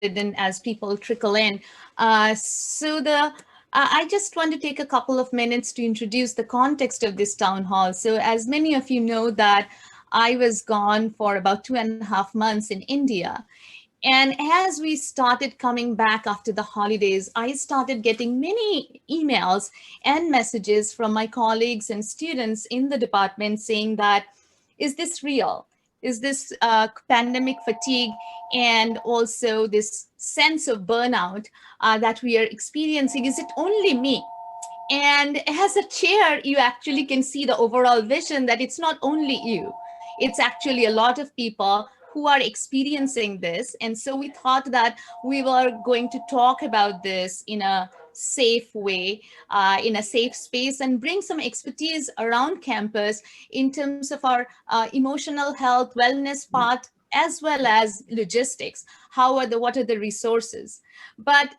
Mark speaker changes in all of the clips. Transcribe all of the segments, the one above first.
Speaker 1: and as people trickle in. I just want to take a couple of minutes to introduce the context of this town hall. So as many of you know that I was gone for about 2.5 months in India. And as we started coming back after the holidays, I started getting many emails and messages from my colleagues and students in the department saying that, is this real? Is this pandemic fatigue and also this sense of burnout that we are experiencing? Is it only me? And as a chair, you actually can see the overall vision that it's not only you, it's actually a lot of people who are experiencing this. And so we thought that we were going to talk about this in a safe way, in a safe space, and bring some expertise around campus in terms of our emotional health, wellness part, as well as logistics. What are the resources? But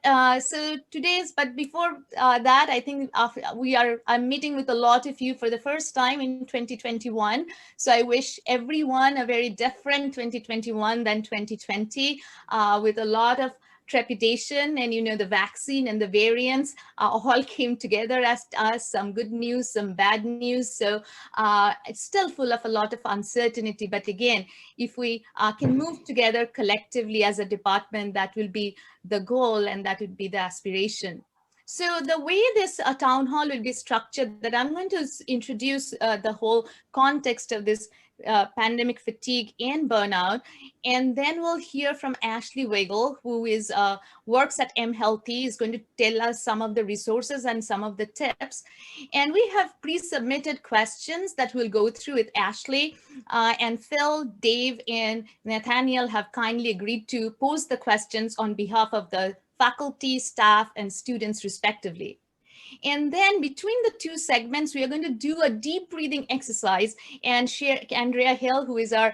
Speaker 1: before that, I think I'm meeting with a lot of you for the first time in 2021. So I wish everyone a very different 2021 than 2020, with a lot of trepidation, and the vaccine and the variants all came together as us, some good news, some bad news. So it's still full of a lot of uncertainty, but again, if we can move together collectively as a department, that will be the goal and that would be the aspiration. So the way this town hall will be structured, that I'm going to introduce the whole context of this pandemic fatigue and burnout, and then we'll hear from Ashley Wiggle, who is works at M Healthy, is going to tell us some of the resources and some of the tips. And we have pre-submitted questions that we'll go through with Ashley, and Phil, Dave, and Nathaniel have kindly agreed to pose the questions on behalf of the faculty, staff, and students respectively. And then between the two segments, we are going to do a deep breathing exercise and share. Andrea Hill, who is our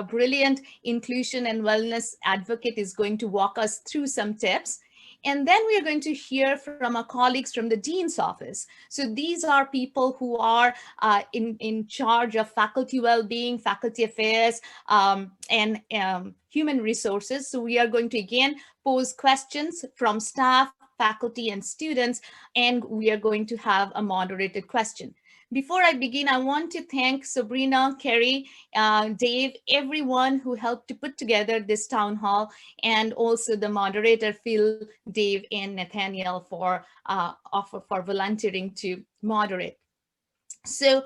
Speaker 1: brilliant inclusion and wellness advocate, is going to walk us through some tips. And then we are going to hear from our colleagues from the dean's office. So these are people who are in charge of faculty well-being, faculty affairs, and human resources. So we are going to again pose questions from staff, faculty, and students, and we are going to have a moderated question. Before I begin, I want to thank Sabrina, Kerry, Dave, everyone who helped to put together this town hall, and also the moderator, Phil, Dave, and Nathaniel for volunteering to moderate. So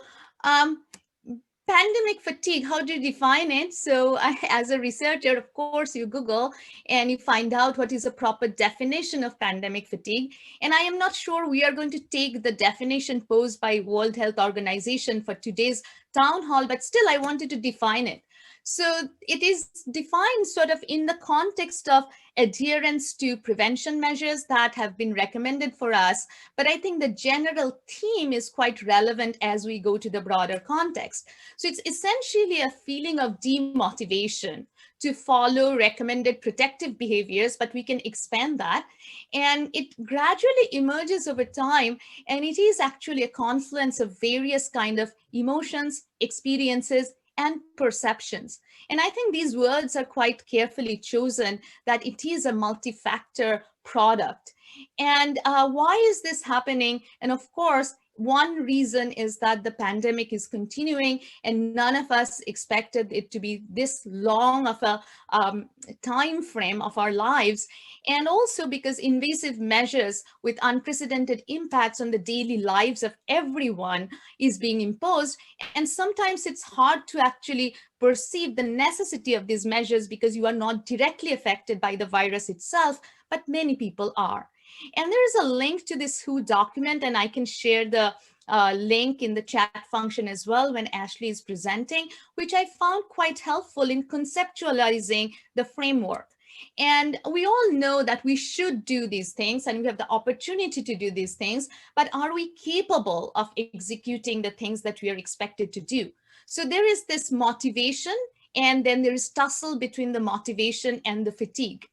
Speaker 1: pandemic fatigue, how do you define it? So as a researcher, of course, you Google and you find out what is a proper definition of pandemic fatigue. And I am not sure we are going to take the definition posed by World Health Organization for today's town hall, but still I wanted to define it. So it is defined sort of in the context of adherence to prevention measures that have been recommended for us. But I think the general theme is quite relevant as we go to the broader context. So it's essentially a feeling of demotivation to follow recommended protective behaviors, but we can expand that. And it gradually emerges over time, and it is actually a confluence of various kind of emotions, experiences, and perceptions. And I think these words are quite carefully chosen, that it is a multi-factor product. And why is this happening? And of course, one reason is that the pandemic is continuing, and none of us expected it to be this long of a time frame of our lives. And also because invasive measures with unprecedented impacts on the daily lives of everyone is being imposed. And sometimes it's hard to actually perceive the necessity of these measures because you are not directly affected by the virus itself, but many people are. And there is a link to this WHO document, and I can share the link in the chat function as well when Ashley is presenting, which I found quite helpful in conceptualizing the framework. And we all know that we should do these things and we have the opportunity to do these things, but are we capable of executing the things that we are expected to do? So there is this motivation, and then there is tussle between the motivation and the fatigue.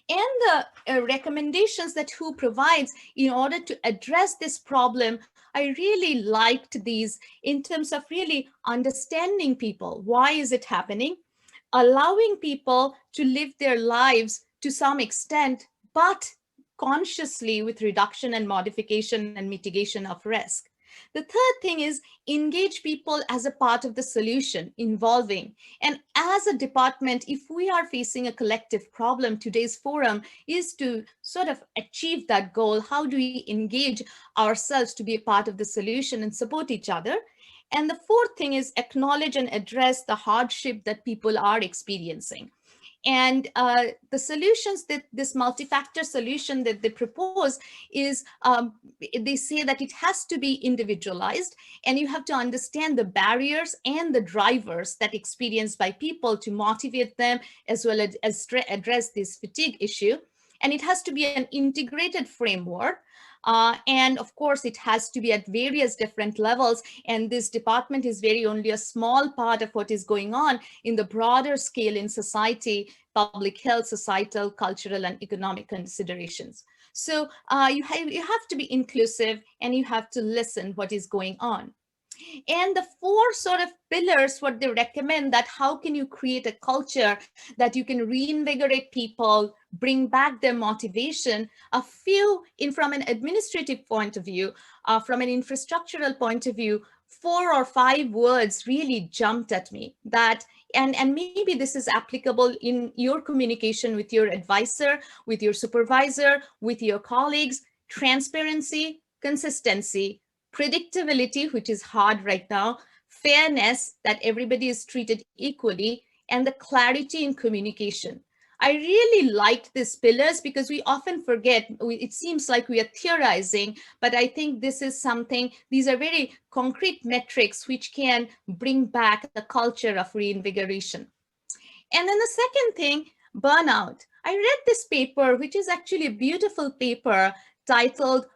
Speaker 1: And the recommendations that WHO provides in order to address this problem, I really liked these in terms of really understanding people. Why is it happening? Allowing people to live their lives to some extent, but consciously with reduction and modification and mitigation of risk. The third thing is engage people as a part of the solution, involving. And as a department, if we are facing a collective problem, today's forum is to sort of achieve that goal. How do we engage ourselves to be a part of the solution and support each other? And the fourth thing is acknowledge and address the hardship that people are experiencing. And the solutions that this multi-factor solution that they propose is, they say that it has to be individualized, and you have to understand the barriers and the drivers that experienced by people to motivate them, as well as address this fatigue issue. And it has to be an integrated framework. And of course, it has to be at various different levels. And this department is very only a small part of what is going on in the broader scale in society, public health, societal, cultural, and economic considerations. So you have to be inclusive, and you have to listen what is going on. And the four sort of pillars, what they recommend, that how can you create a culture that you can reinvigorate people, bring back their motivation. A few, in from an administrative point of view, from an infrastructural point of view, 4 or 5 words really jumped at me, that and maybe this is applicable in your communication with your advisor, with your supervisor, with your colleagues: transparency, consistency, predictability, which is hard right now, fairness, that everybody is treated equally, and the clarity in communication. I really liked these pillars because we often forget, it seems like we are theorizing, but I think this is something, these are very concrete metrics which can bring back the culture of reinvigoration. And then the second thing, burnout. I read this paper, which is actually a beautiful paper titled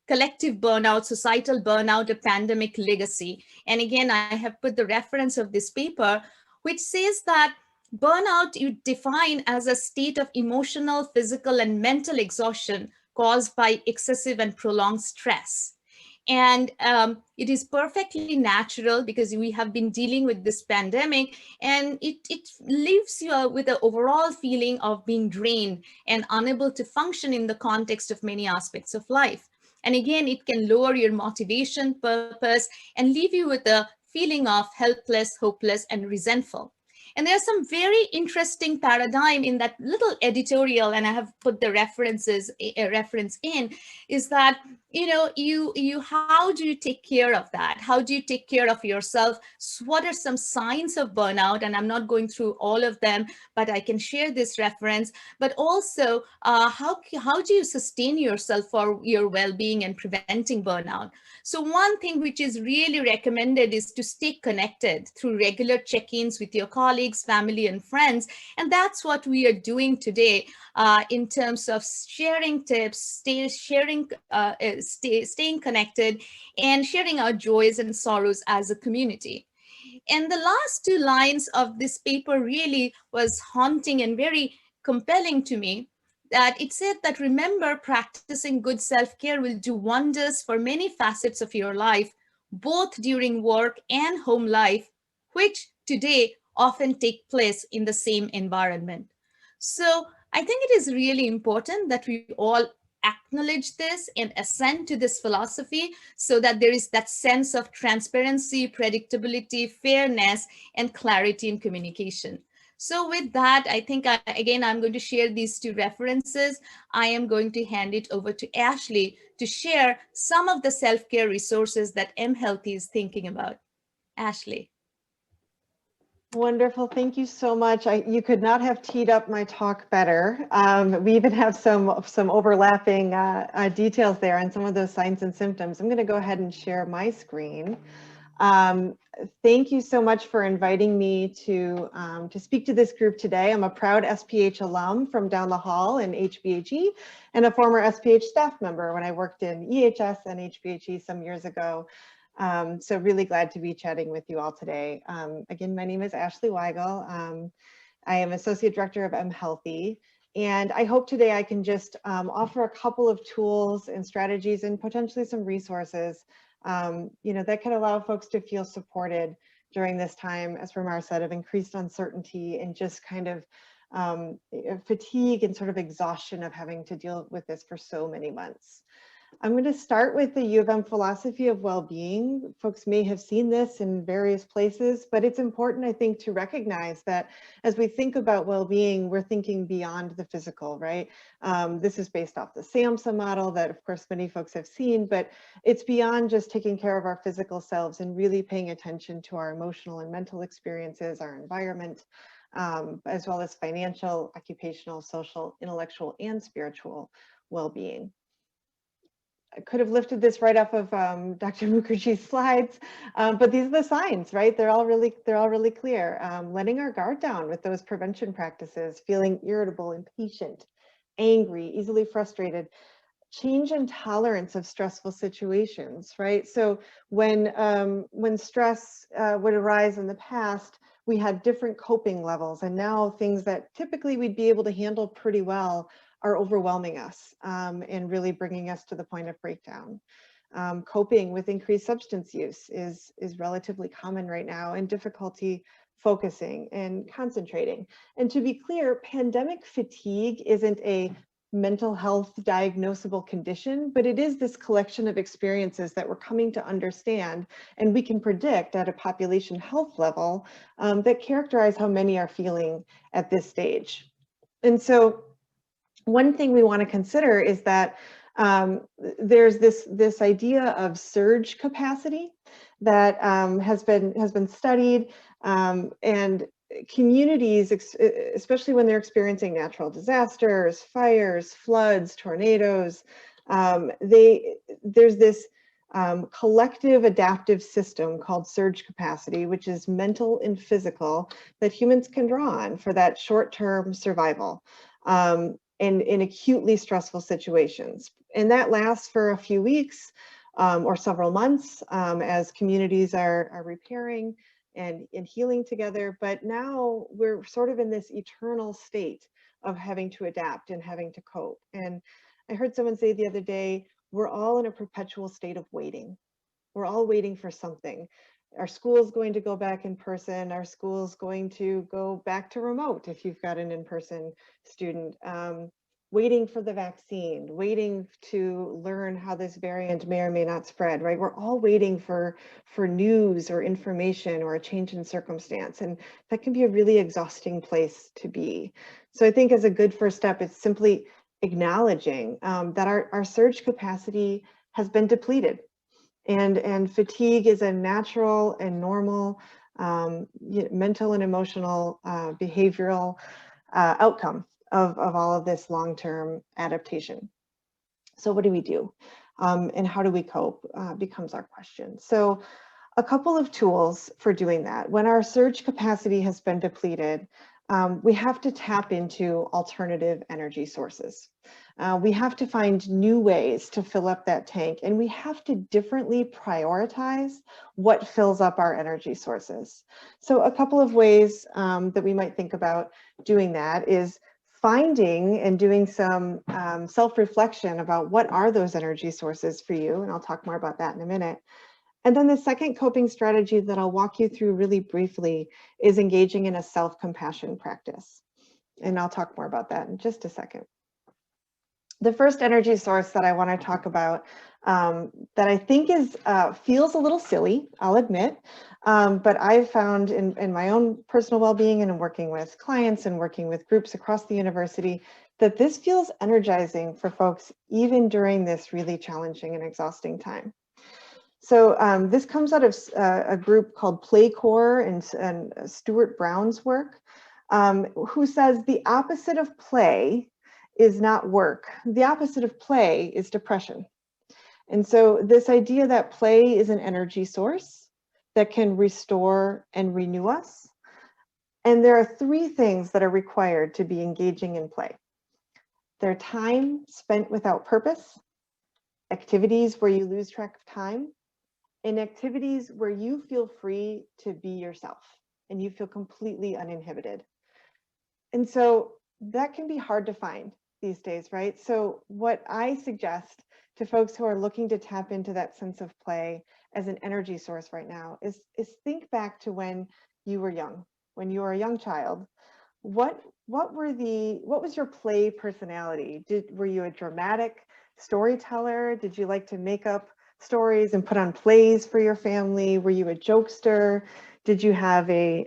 Speaker 1: Collective Burnout, Societal Burnout, a Pandemic Legacy. And again, I have put the reference of this paper, which says that burnout you define as a state of emotional, physical, and mental exhaustion caused by excessive and prolonged stress. And it is perfectly natural because we have been dealing with this pandemic, and it leaves you with an overall feeling of being drained and unable to function in the context of many aspects of life. And again, it can lower your motivation, purpose, and leave you with a feeling of helpless, hopeless, and resentful. And there's some very interesting paradigm in that little editorial, and I have put the references, a reference in, is that, you how do you take care of that? How do you take care of yourself? So what are some signs of burnout? And I'm not going through all of them, but I can share this reference. But also, how do you sustain yourself for your well-being and preventing burnout? So one thing which is really recommended is to stay connected through regular check-ins with your colleagues, family, and friends. And that's what we are doing today in terms of sharing tips, staying connected, and sharing our joys and sorrows as a community. And the last 2 lines of this paper really was haunting and very compelling to me, that it said that, remember, practicing good self-care will do wonders for many facets of your life, both during work and home life, which today often take place in the same environment. So I think it is really important that we all acknowledge this and assent to this philosophy, so that there is that sense of transparency, predictability, fairness, and clarity in communication. So with that, I think, again, I'm going to share these 2 references. I am going to hand it over to Ashley to share some of the self-care resources that mHealthy is thinking about. Ashley.
Speaker 2: Wonderful. Thank you so much. You could not have teed up my talk better. We even have some overlapping details there on some of those signs and symptoms. I'm going to go ahead and share my screen. Thank you so much for inviting me to speak to this group today. I'm a proud SPH alum from down the hall in HBHE, and a former SPH staff member when I worked in EHS and HBHE some years ago. So really glad to be chatting with you all today. Again, my name is Ashley Weigel. I am Associate Director of mHealthy, and I hope today I can just offer a couple of tools and strategies and potentially some resources that can allow folks to feel supported during this time, as Ramar said, of increased uncertainty and just kind of fatigue and sort of exhaustion of having to deal with this for so many months. I'm going to start with the U of M philosophy of well-being. Folks may have seen this in various places, but it's important, I think, to recognize that as we think about well-being, we're thinking beyond the physical, right? This is based off the SAMHSA model that, of course, many folks have seen, but it's beyond just taking care of our physical selves and really paying attention to our emotional and mental experiences, our environment, as well as financial, occupational, social, intellectual, and spiritual well-being. I could have lifted this right off of Dr. Mukherjee's slides, but these are the signs, right? They're all really clear. Letting our guard down with those prevention practices, feeling irritable, impatient, angry, easily frustrated, change in tolerance of stressful situations, right? So when stress would arise in the past, we had different coping levels, and now things that typically we'd be able to handle pretty well are overwhelming us and really bringing us to the point of breakdown. Coping with increased substance use is relatively common right now, and difficulty focusing and concentrating. And to be clear, pandemic fatigue isn't a mental health diagnosable condition, but it is this collection of experiences that we're coming to understand, and we can predict at a population health level that characterize how many are feeling at this stage. And so one thing we want to consider is that there's this idea of surge capacity that has been studied, and communities, especially when they're experiencing natural disasters, fires, floods, tornadoes, there's this collective adaptive system called surge capacity, which is mental and physical, that humans can draw on for that short-term survival in acutely stressful situations. And that lasts for a few weeks or several months as communities are repairing and healing together. But now we're sort of in this eternal state of having to adapt and having to cope. And I heard someone say the other day, we're all in a perpetual state of waiting. We're all waiting for something. Our school's going to go back in person. Our school's going to go back to remote if you've got an in-person student. Waiting for the vaccine, waiting to learn how this variant may or may not spread, right? We're all waiting for news or information or a change in circumstance. And that can be a really exhausting place to be. So I think as a good first step, it's simply acknowledging that our surge capacity has been depleted. And fatigue is a natural and normal mental and emotional behavioral outcome of all of this long-term adaptation. So what do we do? And how do we cope becomes our question. So a couple of tools for doing that. When our surge capacity has been depleted, we have to tap into alternative energy sources. We have to find new ways to fill up that tank, and we have to differently prioritize what fills up our energy sources. So a couple of ways that we might think about doing that is finding and doing some self-reflection about what are those energy sources for you, and I'll talk more about that in a minute. And then the second coping strategy that I'll walk you through really briefly is engaging in a self-compassion practice. And I'll talk more about that in just a second. The first energy source that I want to talk about that I think feels a little silly, I'll admit, but I've found in my own personal well-being and in working with clients and working with groups across the university that this feels energizing for folks even during this really challenging and exhausting time. So this comes out of a group called Playcore and Stuart Brown's work, who says the opposite of play is not work. The opposite of play is depression. And so this idea that play is an energy source that can restore and renew us. And there are three things that are required to be engaging in play. There are time spent without purpose, activities where you lose track of time, and activities where you feel free to be yourself and you feel completely uninhibited. And so that can be hard to find these days, right? So what I suggest to folks who are looking to tap into that sense of play as an energy source right now is think back to when you were young, when you were a young child. What what was your play personality? Were you a dramatic storyteller? Did you like to make up stories and put on plays for your family? Were you a jokester? Did you have a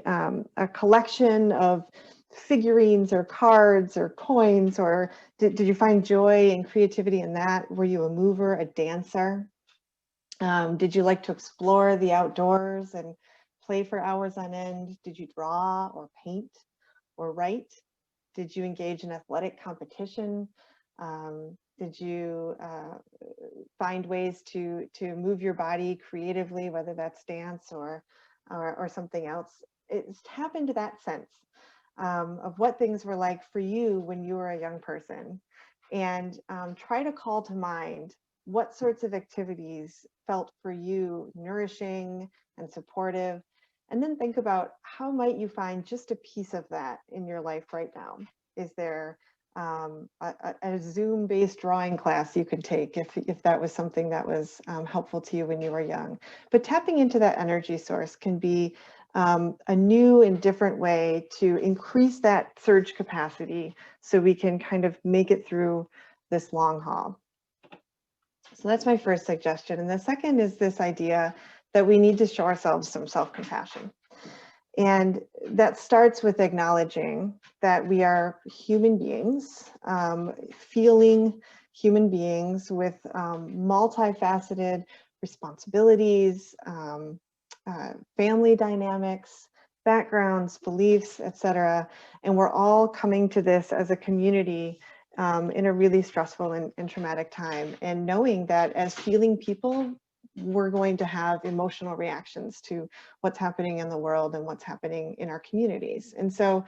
Speaker 2: collection of figurines or cards or coins, or did you find joy and creativity in that? Were you a mover, a dancer? Did you like to explore the outdoors and play for hours on end? Did you draw or paint or write? Did you engage in athletic competition? Did you find ways to move your body creatively, whether that's dance or something else? Tap into that sense of what things were like for you when you were a young person, and try to call to mind what sorts of activities felt for you nourishing and supportive. And then think about how might you find just a piece of that in your life right now. Is there a Zoom-based drawing class you could take if that was something that was helpful to you when you were young? But tapping into that energy source can be a new and different way to increase that surge capacity so we can kind of make it through this long haul. So that's my first suggestion. And the second is this idea that we need to show ourselves some self-compassion. And that starts with acknowledging that we are human beings, feeling human beings with multifaceted responsibilities, family dynamics, backgrounds, beliefs, etc. And we're all coming to this as a community in a really stressful and traumatic time. And knowing that as feeling people, we're going to have emotional reactions to what's happening in the world and what's happening in our communities. And so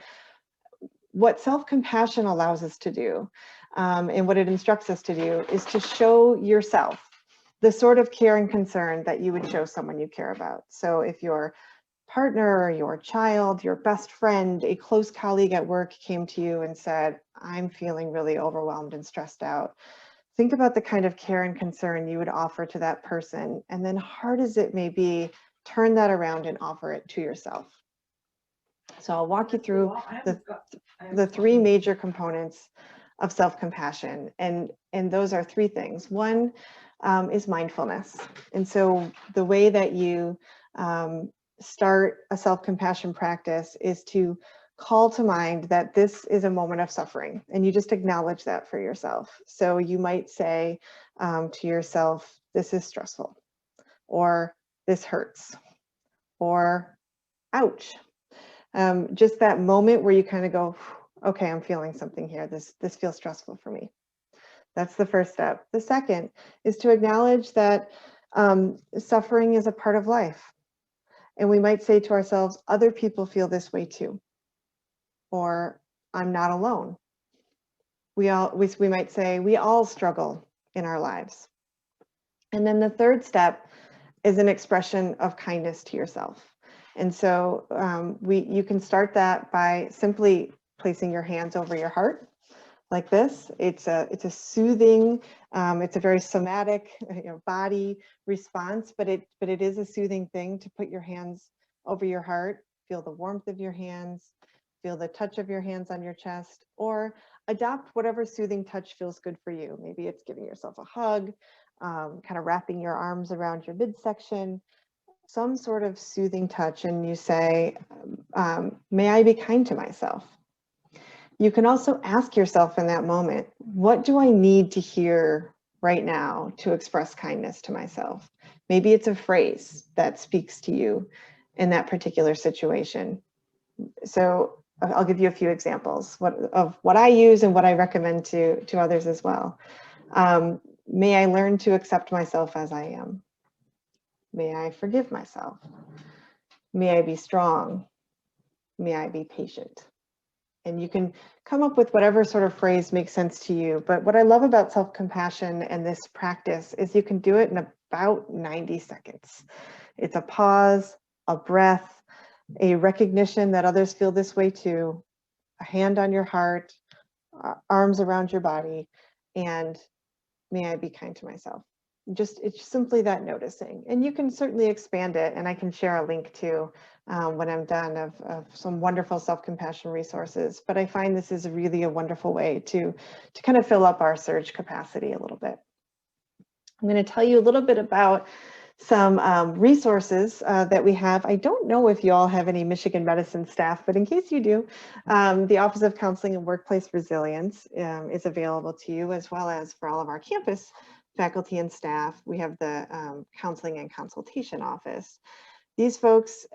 Speaker 2: what self-compassion allows us to do, and what it instructs us to do, is to show yourself the sort of care and concern that you would show someone you care about. So if your partner, your child, your best friend, a close colleague at work came to you and said, I'm feeling really overwhelmed and stressed out, think about the kind of care and concern you would offer to that person, and then, hard as it may be, turn that around and offer it to yourself. So I'll walk you through the three major components of self-compassion, and those are three things. One is mindfulness. And so the way that you start a self-compassion practice is to call to mind that this is a moment of suffering, and you just acknowledge that for yourself. So you might say to yourself, this is stressful, or this hurts, or ouch. Just that moment where you kind of go, okay, I'm feeling something here. This feels stressful for me. That's the first step. The second is to acknowledge that suffering is a part of life. And we might say to ourselves, other people feel this way too. Or I'm not alone. We might say we all struggle in our lives. And then the third step is an expression of kindness to yourself. And so you can start that by simply placing your hands over your heart like this. It's a soothing, it's a very somatic, body response, but it is a soothing thing to put your hands over your heart, feel the warmth of your hands, feel the touch of your hands on your chest, or adopt whatever soothing touch feels good for you. Maybe it's giving yourself a hug, kind of wrapping your arms around your midsection, some sort of soothing touch, and you say, may I be kind to myself? You can also ask yourself in that moment, what do I need to hear right now to express kindness to myself? Maybe it's a phrase that speaks to you in that particular situation. So I'll give you a few examples of what I use and what I recommend to others as well. May I learn to accept myself as I am. May I forgive myself. May I be strong. May I be patient. And you can come up with whatever sort of phrase makes sense to you. But what I love about self-compassion and this practice is you can do it in about 90 seconds. It's a pause, a breath, a recognition that others feel this way too, a hand on your heart, arms around your body, and may I be kind to myself. It's simply that noticing. And you can certainly expand it, and I can share a link to when I'm done of some wonderful self-compassion resources. But I find this is really a wonderful way to kind of fill up our surge capacity a little bit. I'm going to tell you a little bit about some resources that we have. I don't know if you all have any Michigan medicine staff, but in case you do, the Office of Counseling and Workplace Resilience is available to you, as well as for all of our campus faculty and staff. We have the Counseling and Consultation Office. These folks,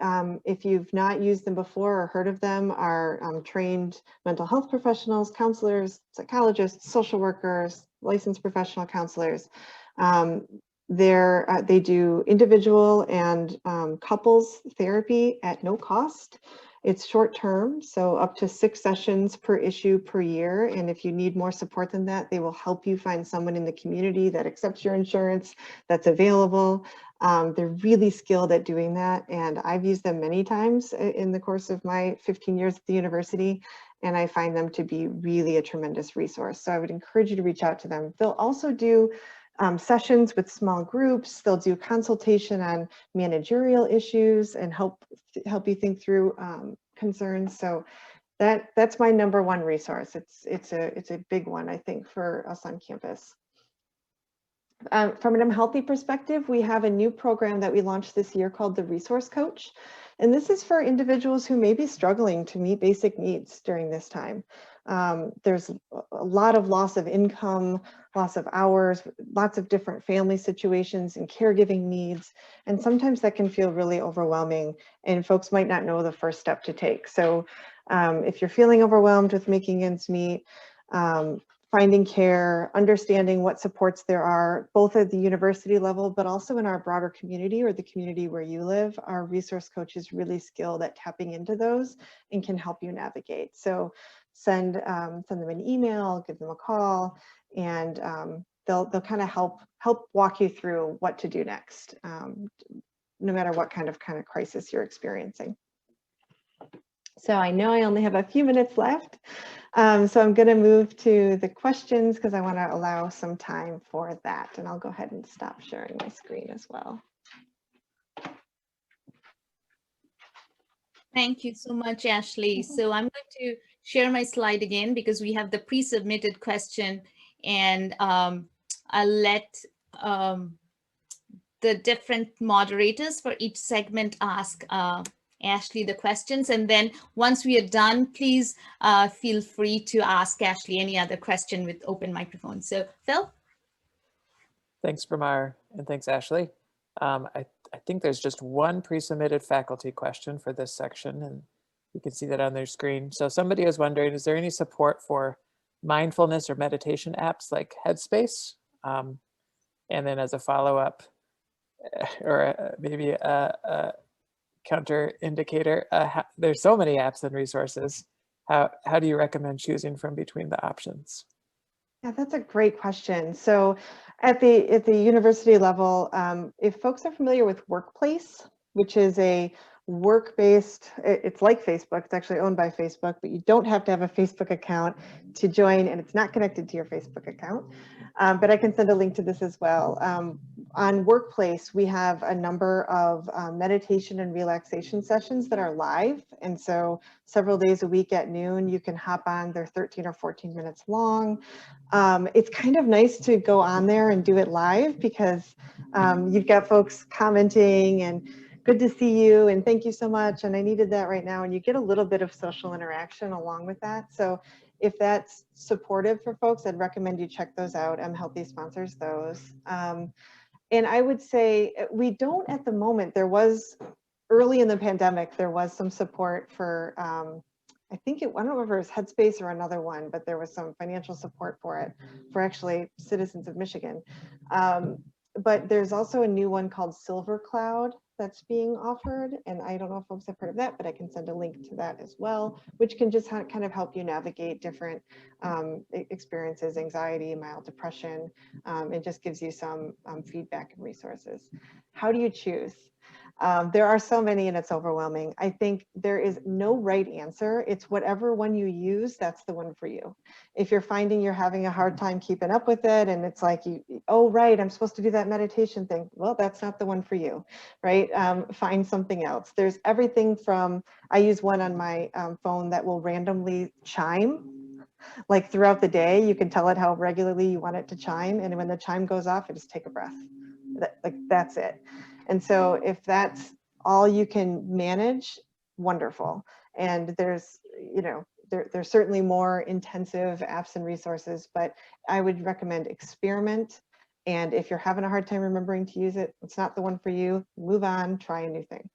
Speaker 2: if you've not used them before or heard of them, are trained mental health professionals, counselors, psychologists, social workers, licensed professional counselors. They do individual and couples therapy at no cost. It's short term, so up to 6 sessions per issue per year. And if you need more support than that, they will help you find someone in the community that accepts your insurance, that's available. They're really skilled at doing that. And I've used them many times in the course of my 15 years at the university. And I find them to be really a tremendous resource. So I would encourage you to reach out to them. They'll also do sessions with small groups. They'll do consultation on managerial issues and help you think through concerns. So that's my #1 resource. It's a big one, I think, for us on campus. From an healthy perspective, we have a new program that we launched this year called the Resource Coach. And this is for individuals who may be struggling to meet basic needs during this time. There's a lot of loss of income, loss of hours, lots of different family situations and caregiving needs. And sometimes that can feel really overwhelming, and folks might not know the first step to take. So if you're feeling overwhelmed with making ends meet, finding care, understanding what supports there are, both at the university level, but also in our broader community or the community where you live, our resource coach is really skilled at tapping into those and can help you navigate. So send them an email, give them a call, and they'll kind of help walk you through what to do next, no matter what kind of crisis you're experiencing. So I know I only have a few minutes left. So I'm going to move to the questions because I want to allow some time for that. And I'll go ahead and stop sharing my screen as well.
Speaker 1: Thank you so much, Ashley. So I'm going to share my slide again because we have the pre-submitted question, and I'll let the different moderators for each segment ask Ashley the questions. And then once we are done, please feel free to ask Ashley any other question with open microphone. So Phil?
Speaker 3: Thanks, Bramar, and thanks, Ashley. I think there's just one pre-submitted faculty question for this section, and you can see that on their screen. So somebody is wondering, is there any support for mindfulness or meditation apps like Headspace? And then as a follow-up, or maybe a counter indicator, there's so many apps and resources. How do you recommend choosing from between the options?
Speaker 2: Yeah, that's a great question. So at the university level, if folks are familiar with Workplace, which is a work-based, it's like Facebook, it's actually owned by Facebook, but you don't have to have a Facebook account to join, and it's not connected to your Facebook account. But I can send a link to this as well. On Workplace, we have a number of meditation and relaxation sessions that are live. And so several days a week at noon, you can hop on. They're 13 or 14 minutes long. It's kind of nice to go on there and do it live because you've got folks commenting and good to see you and thank you so much and I needed that right now, and you get a little bit of social interaction along with that. So if that's supportive for folks, I'd recommend you check those out. Healthy sponsors those. And I would say we don't at the moment. There was early in the pandemic, there was some support for I don't know if it was Headspace or another one, but there was some financial support for it for actually citizens of Michigan. But there's also a new one called Silver Cloud that's being offered. And I don't know if folks have heard of that, but I can send a link to that as well, which can just kind of help you navigate different experiences, anxiety, mild depression. It just gives you some feedback and resources. How do you choose? There are so many and it's overwhelming. I think there is no right answer. It's whatever one you use, that's the one for you. If you're finding you're having a hard time keeping up with it and it's like, oh, right, I'm supposed to do that meditation thing. Well, that's not the one for you, right? Find something else. There's everything from, I use one on my phone that will randomly chime. Like throughout the day, you can tell it how regularly you want it to chime. And when the chime goes off, I just take a breath. That's it. And so if that's all you can manage, wonderful. And there's, there's certainly more intensive apps and resources, but I would recommend experiment. And if you're having a hard time remembering to use it, it's not the one for you, move on, try a new thing.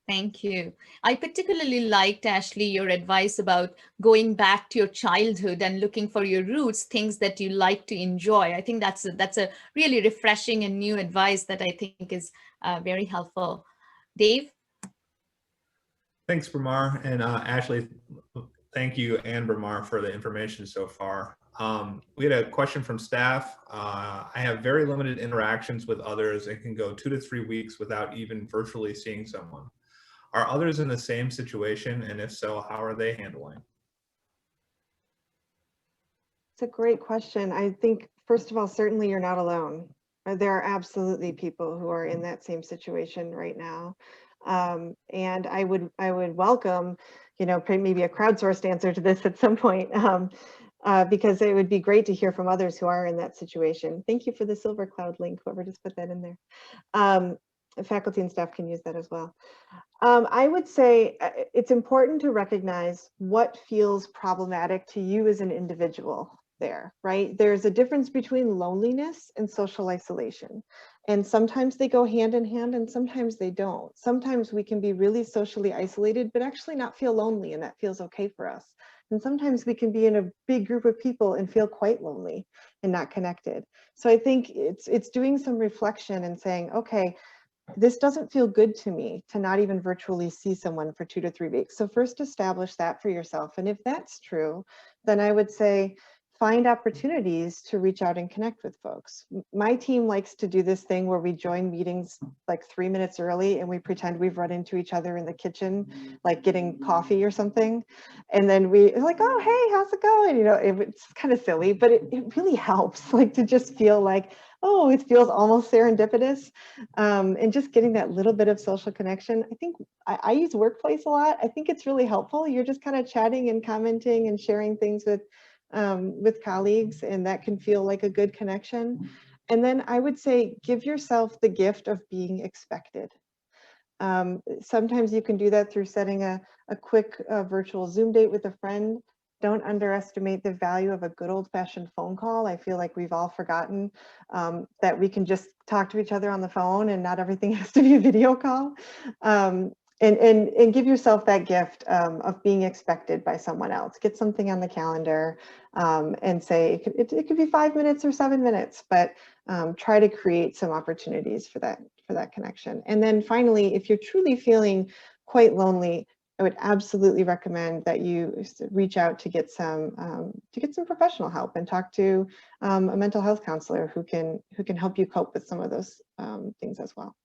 Speaker 1: Thank you. I particularly liked, Ashley, your advice about going back to your childhood and looking for your roots, things that you like to enjoy. I think that's a really refreshing and new advice that I think is very helpful. Dave?
Speaker 4: Thanks, Bramar. And Ashley, thank you and Bramar for the information so far. We had a question from staff. I have very limited interactions with others and can go 2 to 3 weeks without even virtually seeing someone. Are others in the same situation? And if so, how are they handling?
Speaker 2: It's a great question. I think, first of all, certainly you're not alone. There are absolutely people who are in that same situation right now. And I would welcome, maybe a crowdsourced answer to this at some point, because it would be great to hear from others who are in that situation. Thank you for the Silver Cloud link, whoever just put that in there. Faculty and staff can use that as well. I would say it's important to recognize what feels problematic to you as an individual there, right? There's a difference between loneliness and social isolation. And sometimes they go hand in hand and sometimes they don't. Sometimes we can be really socially isolated, but actually not feel lonely, and that feels okay for us. And sometimes we can be in a big group of people and feel quite lonely and not connected. So I think it's doing some reflection and saying, okay, this doesn't feel good to me to not even virtually see someone for 2 to 3 weeks. So first establish that for yourself. And if that's true, then I would say find opportunities to reach out and connect with folks. My team likes to do this thing where we join meetings like 3 minutes early and we pretend we've run into each other in the kitchen, like getting coffee or something. And then we're like, oh, hey, how's it going? It's kind of silly, but it really helps, like, to just feel like, oh, it feels almost serendipitous. And just getting that little bit of social connection. I think I use Workplace a lot. I think it's really helpful. You're just kind of chatting and commenting and sharing things with colleagues, and that can feel like a good connection. And then I would say, give yourself the gift of being expected. Sometimes you can do that through setting a quick virtual Zoom date with a friend. Don't underestimate the value of a good old-fashioned phone call. I feel like we've all forgotten that we can just talk to each other on the phone and not everything has to be a video call. And give yourself that gift of being expected by someone else. Get something on the calendar and say, it could be 5 minutes or 7 minutes, but try to create some opportunities for that connection. And then finally, if you're truly feeling quite lonely, I would absolutely recommend that you reach out to get some professional help and talk to a mental health counselor who can help you cope with some of those things as well.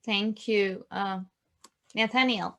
Speaker 1: Thank you. Nathaniel.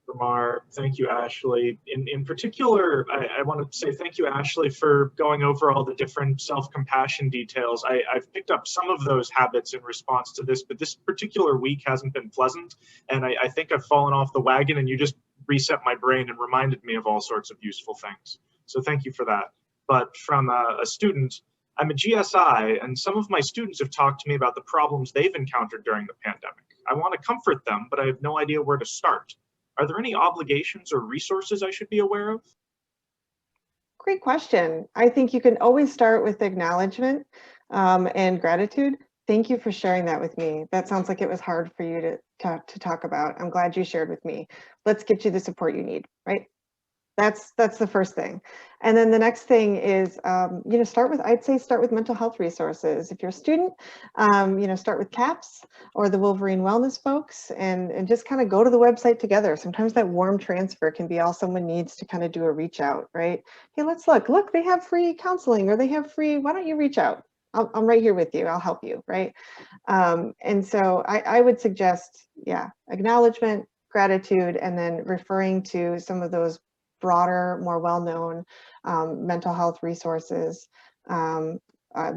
Speaker 5: Bramar, thank you, Ashley. In particular, I want to say thank you, Ashley, for going over all the different self-compassion details. I've picked up some of those habits in response to this, but this particular week hasn't been pleasant. And I think I've fallen off the wagon, and you just reset my brain and reminded me of all sorts of useful things. So thank you for that. But from a student, I'm a GSI, and some of my students have talked to me about the problems they've encountered during the pandemic. I want to comfort them, but I have no idea where to start. Are there any obligations or resources I should be aware of?
Speaker 2: Great question. I think you can always start with acknowledgement and gratitude. Thank you for sharing that with me. That sounds like it was hard for you to talk about. I'm glad you shared with me. Let's get you the support you need, right? That's the first thing. And then the next thing is, I'd say start with mental health resources. If you're a student, start with CAPS or the Wolverine Wellness folks, and just kind of go to the website together. Sometimes that warm transfer can be all someone needs to kind of do a reach out, right? Hey, let's look, they have free counseling, or they have free, why don't you reach out? I'm right here with you, I'll help you, right? And so I would suggest, acknowledgement, gratitude, and then referring to some of those broader, more well-known mental health resources. The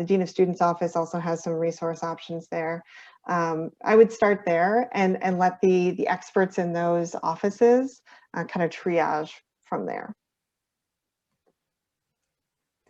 Speaker 2: Dean of Students Office also has some resource options there. I would start there and let the experts in those offices kind of triage from there.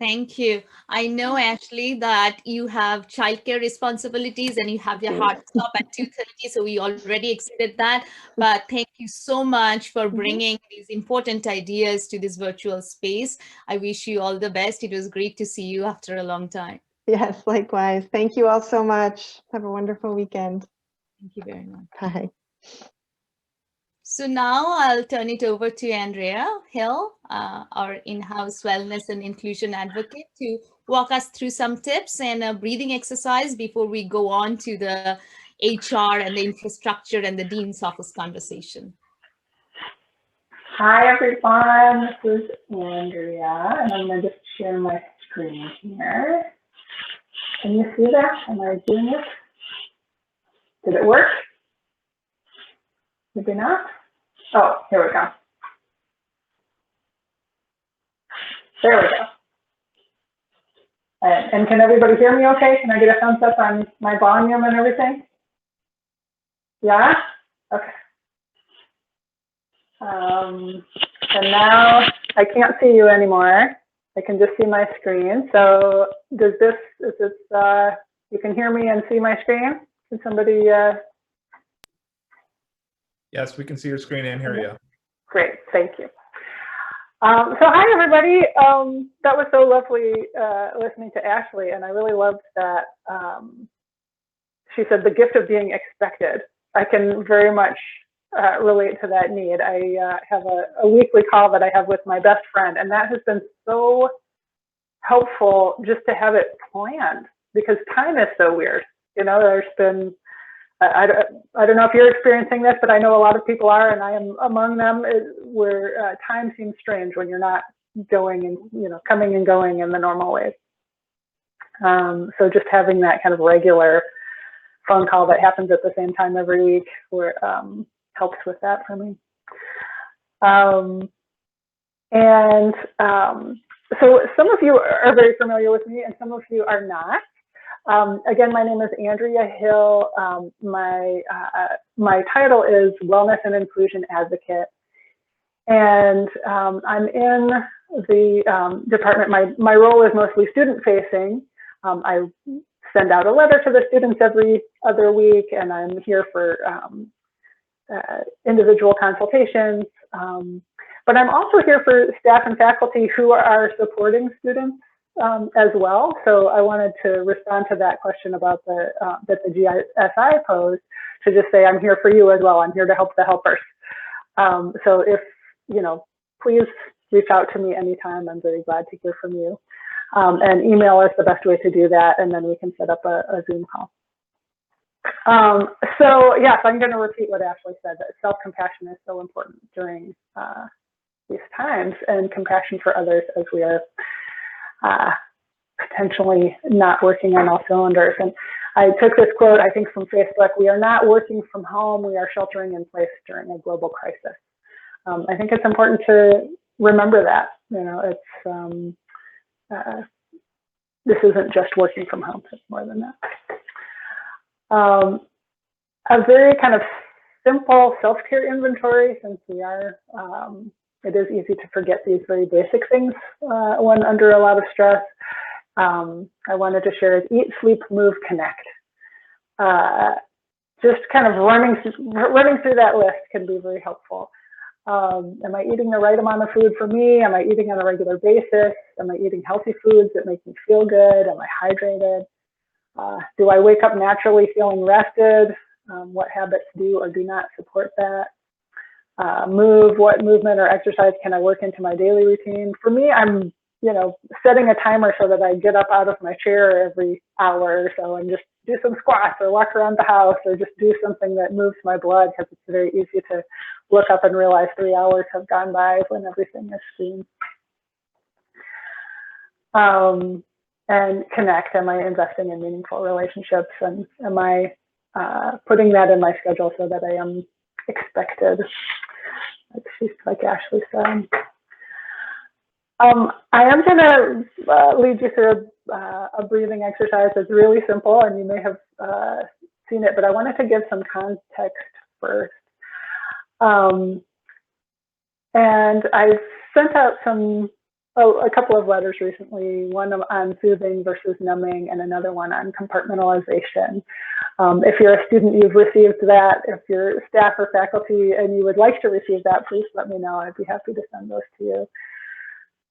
Speaker 1: Thank you. I know, Ashley, that you have childcare responsibilities and you have your hard stop at 2:30, so we already exceeded that. But thank you so much for bringing these important ideas to this virtual space. I wish you all the best. It was great to see you after a long time.
Speaker 2: Yes, likewise. Thank you all so much. Have a wonderful weekend.
Speaker 1: Thank you very much.
Speaker 2: Bye.
Speaker 1: So now I'll turn it over to Andrea Hill, our in-house wellness and inclusion advocate, to walk us through some tips and a breathing exercise before we go on to the HR and the infrastructure and the Dean's Office conversation.
Speaker 6: Hi, everyone. This is Andrea, and I'm going to just share my screen here. Can you see that? Am I doing it? Did it work? Maybe not. Oh, here we go. There we go. And can everybody hear me okay? Can I get a thumbs up on my volume and everything? Yeah? Okay. And now I can't see you anymore. I can just see my screen. So you can hear me and see my screen? Can somebody?
Speaker 4: Yes, we can see your screen and hear you.
Speaker 6: Great, thank you. So hi, everybody. That was so lovely listening to Ashley, and I really loved that she said the gift of being expected. I can very much relate to that need. I have a weekly call that I have with my best friend, and that has been so helpful just to have it planned, because time is so weird. There's been, I don't know if you're experiencing this, but I know a lot of people are, and I am among them, where time seems strange when you're not going and, coming and going in the normal ways. So just having that kind of regular phone call that happens at the same time every week helps with that for me. So some of you are very familiar with me and some of you are not. Again, my name is Andrea Hill. My title is Wellness and Inclusion Advocate. And I'm in the department. My role is mostly student facing. I send out a letter to the students every other week, and I'm here for individual consultations. But I'm also here for staff and faculty who are supporting students as well. So I wanted to respond to that question about that the GSI posed, to just say I'm here for you as well. I'm here to help the helpers. So if, please reach out to me anytime. I'm very glad to hear from you. And email is the best way to do that, and then we can set up a Zoom call. So yes, I'm going to repeat what Ashley said, that self-compassion is so important during these times, and compassion for others as we are potentially not working on all cylinders. And I took this quote, I think, from Facebook: "We are not working from home, we are sheltering in place during a global crisis." I think it's important to remember that, this isn't just working from home, it's more than that. A very kind of simple self-care inventory, since we are, it is easy to forget these very basic things when under a lot of stress. I wanted to share is eat, sleep, move, connect. Just kind of running through that list can be very helpful. Am I eating the right amount of food for me? Am I eating on a regular basis? Am I eating healthy foods that make me feel good? Am I hydrated? Do I wake up naturally feeling rested? What habits do or do not support that? move? What movement or exercise can I work into my daily routine? For me, I'm, setting a timer so that I get up out of my chair every hour or so and just do some squats or walk around the house or just do something that moves my blood, because it's very easy to look up and realize 3 hours have gone by when everything is seen. And connect. Am I investing in meaningful relationships? And am I putting that in my schedule so that I am expected? Like Ashley said. I am going to lead you through a breathing exercise. It's really simple, and you may have seen it, but I wanted to give some context first. And I've sent out a couple of letters recently, one on soothing versus numbing and another one on compartmentalization. If you're a student, you've received that. If you're staff or faculty and you would like to receive that, please let me know. I'd be happy to send those to you.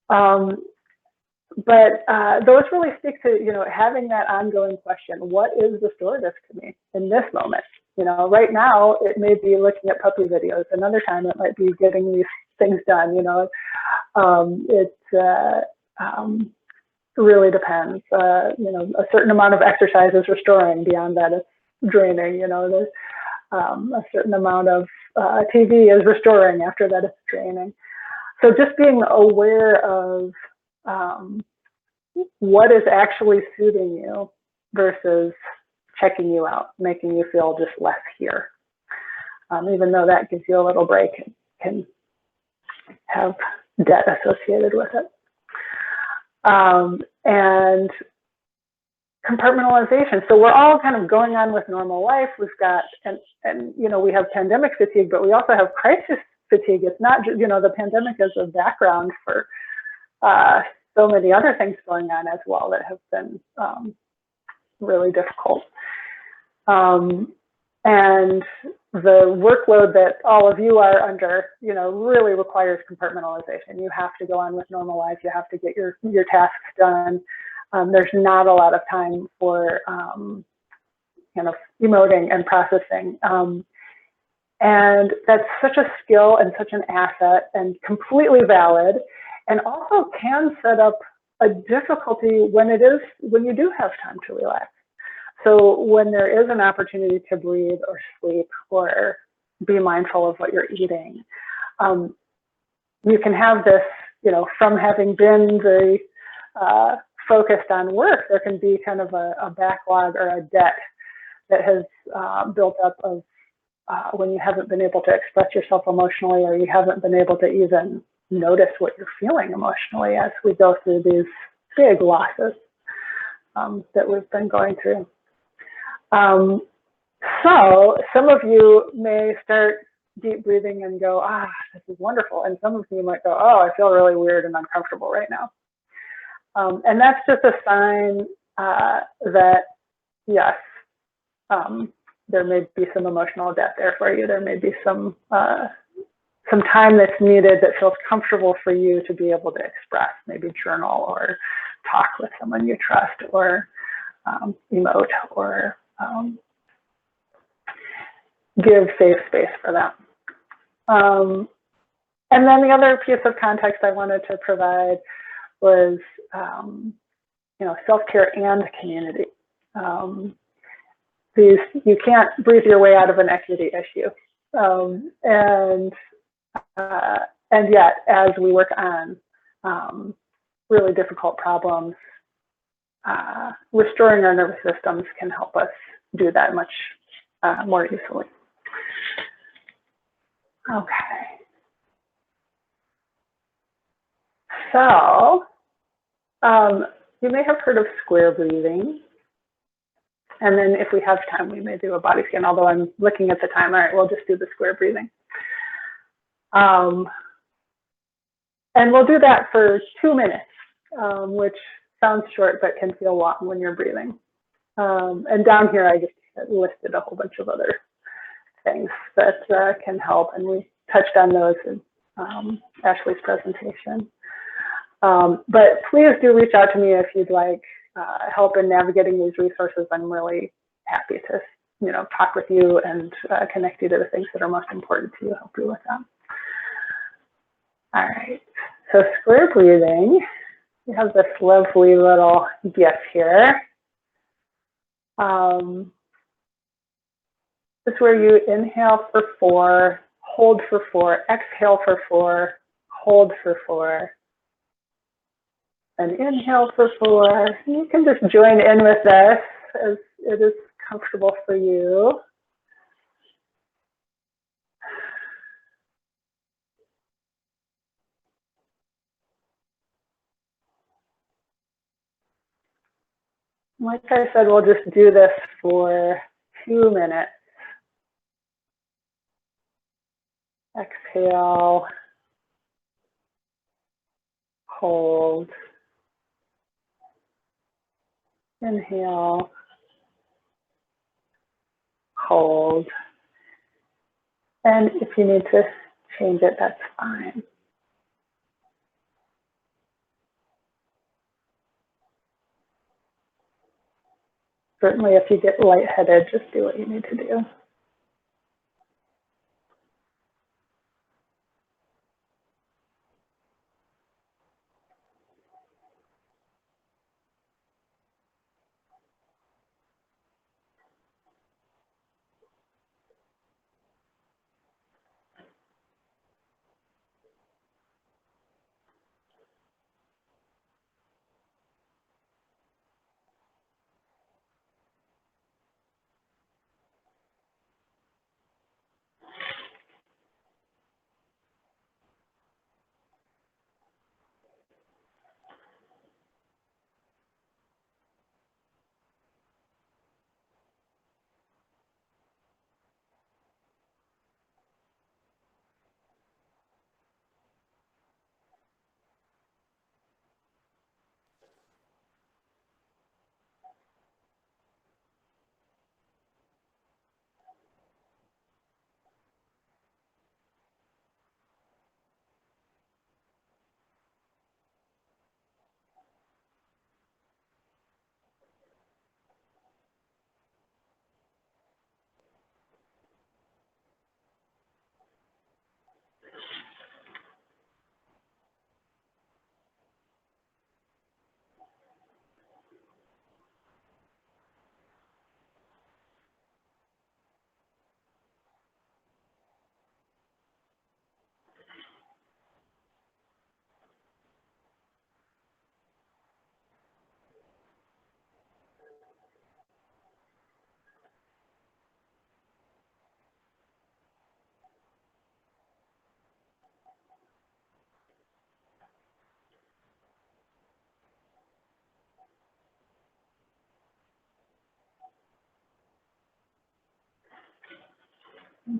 Speaker 6: But those really speak to, having that ongoing question: what is restorative to me in this moment? Right now it may be looking at puppy videos. Another time it might be getting these things done. It really depends. A certain amount of exercise is restoring. Beyond that, it's draining. There's a certain amount of TV is restoring. After that, it's draining. So just being aware of what is actually soothing you versus checking you out, making you feel just less here. Even though that gives you a little break, it can have debt associated with it. And compartmentalization. So we're all kind of going on with normal life. We've got, and we have pandemic fatigue, but we also have crisis fatigue. It's not, the pandemic is a background for so many other things going on as well that have been really difficult. And the workload that all of you are under, really requires compartmentalization. You have to go on with normal life. You have to get your tasks done. There's not a lot of time for, emoting and processing. And that's such a skill and such an asset and completely valid, and also can set up a difficulty when you do have time to relax. So when there is an opportunity to breathe or sleep or be mindful of what you're eating, you can have this, from having been very focused on work, there can be kind of a backlog or a debt that has built up of when you haven't been able to express yourself emotionally, or you haven't been able to even notice what you're feeling emotionally as we go through these big losses that we've been going through. So some of you may start deep breathing and go, this is wonderful. And some of you might go, I feel really weird and uncomfortable right now. And that's just a sign that, yes, there may be some emotional debt there for you. There may be some time that's needed that feels comfortable for you to be able to express, maybe journal or talk with someone you trust, or emote, or give safe space for that. And then the other piece of context I wanted to provide was, self-care and community. You can't breathe your way out of an equity issue. And yet, as we work on really difficult problems, restoring our nervous systems can help us do that much more easily. Okay. So, you may have heard of square breathing. And then if we have time, we may do a body scan, although I'm looking at the time. All right, we'll just do the square breathing. And we'll do that for 2 minutes, which sounds short, but can feel long when you're breathing. And down here, I just listed a whole bunch of other things that can help. And we touched on those in Ashley's presentation. But please do reach out to me if you'd like help in navigating these resources. I'm really happy to, talk with you and connect you to the things that are most important to you, help you with that. All right, so square breathing, we have this lovely little GIF here. This is where you inhale for 4, hold for 4, exhale for 4, hold for 4, and inhale for 4. You can just join in with this as it is comfortable for you. Like I said, we'll just do this for 2 minutes. Exhale, hold, inhale, hold. And if you need to change it, that's fine. Certainly, if you get lightheaded, just do what you need to do.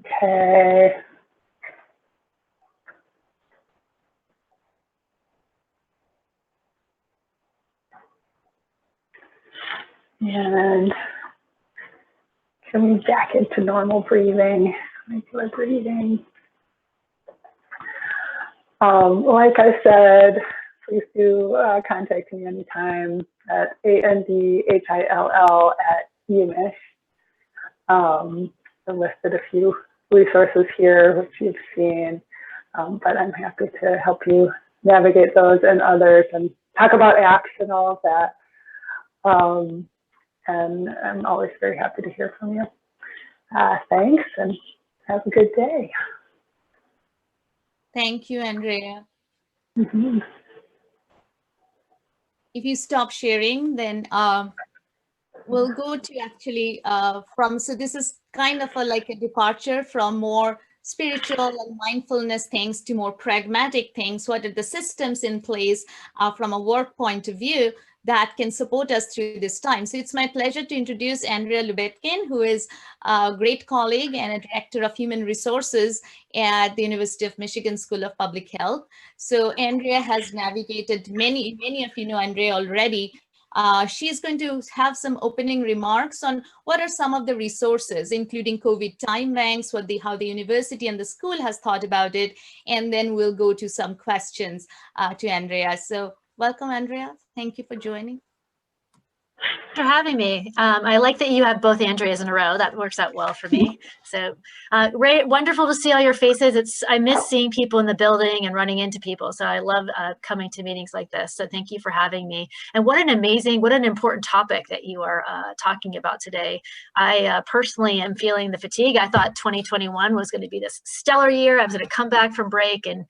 Speaker 6: Okay. And coming back into normal breathing, regular breathing. Like I said, please do contact me anytime at andhill@umish. I listed a few resources here, which you've seen, but I'm happy to help you navigate those and others and talk about apps and all of that. And I'm always very happy to hear from you. Thanks, and have a good day.
Speaker 1: Thank you, Andrea.
Speaker 6: Mm-hmm.
Speaker 1: If you stop sharing, then we'll go to actually so this is kind of like a departure from more spiritual and mindfulness things to more pragmatic things. What are the systems in place from a work point of view that can support us through this time? So it's my pleasure to introduce Andrea Lubetkin, who is a great colleague and a director of human resources at the University of Michigan School of Public Health. So Andrea has navigated many of you know Andrea already. She's going to have some opening remarks on what are some of the resources, including COVID time banks, how the university and the school has thought about it, and then we'll go to some questions to Andrea. So welcome, Andrea. Thank you for joining.
Speaker 7: For having me. I like that you have both Andreas in a row. That works out well for me. So Ray, wonderful to see all your faces. I miss seeing people in the building and running into people. So I love coming to meetings like this. So thank you for having me. And what an important topic that you are talking about today. I personally am feeling the fatigue. I thought 2021 was going to be this stellar year. I was going to come back from break and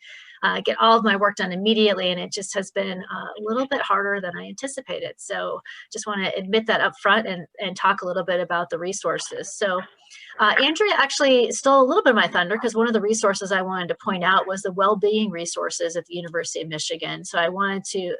Speaker 7: get all of my work done immediately, and it just has been a little bit harder than I anticipated. So just want to admit that up front and talk a little bit about the resources. So Andrea actually stole a little bit of my thunder, because one of the resources I wanted to point out was the well-being resources at the University of Michigan. So I wanted to,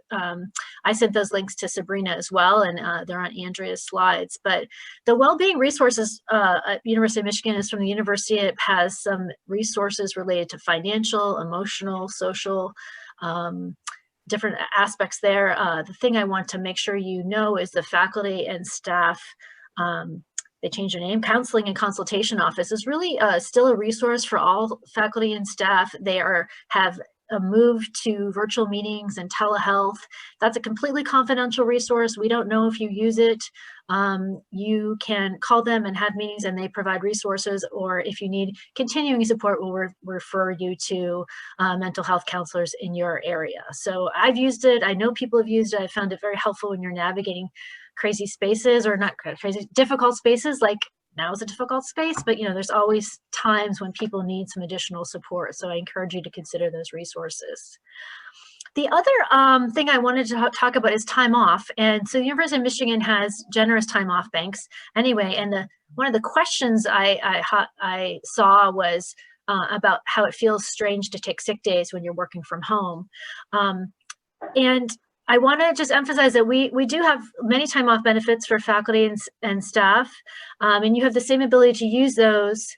Speaker 7: I sent those links to Sabrina as well, and they're on Andrea's slides. But the well-being resources at University of Michigan is from the university. It has some resources related to financial, emotional, social, different aspects there. The thing I want to make sure you know is the faculty and staff, they changed their name, Counseling and Consultation Office is really still a resource for all faculty and staff. They have a move to virtual meetings and telehealth. That's a completely confidential resource. We don't know if you use it. You can call them and have meetings, and they provide resources, or if you need continuing support, we'll refer you to mental health counselors in your area. So I've used it. I know people have used it. I found it very helpful when you're navigating crazy spaces, or not crazy, difficult spaces. Like now is a difficult space, but there's always times when people need some additional support. So I encourage you to consider those resources. The other thing I wanted to talk about is time off. And so the University of Michigan has generous time off banks anyway. And one of the questions I saw was about how it feels strange to take sick days when you're working from home. And I want to just emphasize that we do have many time off benefits for faculty and staff, and you have the same ability to use those.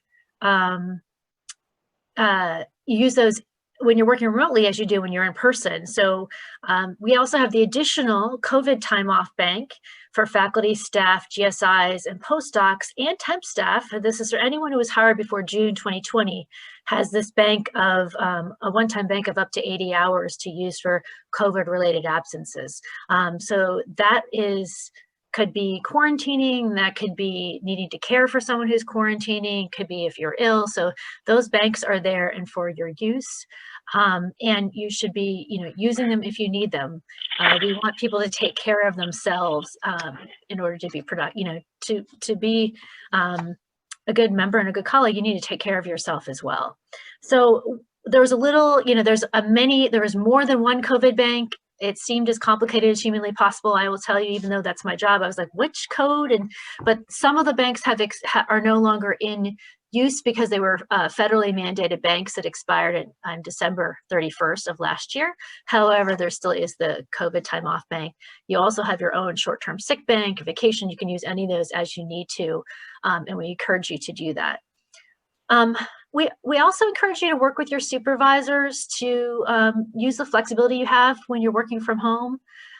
Speaker 7: Use those when you're working remotely as you do when you're in person. So we also have the additional COVID time off bank for faculty, staff, GSIs, and postdocs, and temp staff. This is for anyone who was hired before June 2020, has this bank of a one-time bank of up to 80 hours to use for COVID-related absences. So that could be quarantining, that could be needing to care for someone who's quarantining, could be if you're ill. So those banks are there and for your use. And you should be, using them if you need them. We want people to take care of themselves in order to be productive, to be a good member and a good colleague. You need to take care of yourself as well. So there was a little, there was more than one COVID bank. It seemed as complicated as humanly possible. I will tell you, even though that's my job, I was like, which code? But some of the banks are no longer in use because they were federally mandated banks that expired on December 31st of last year. However, there still is the COVID time off bank. You also have your own short-term sick bank, vacation. You can use any of those as you need to, and we encourage you to do that. We also encourage you to work with your supervisors to use the flexibility you have when you're working from home.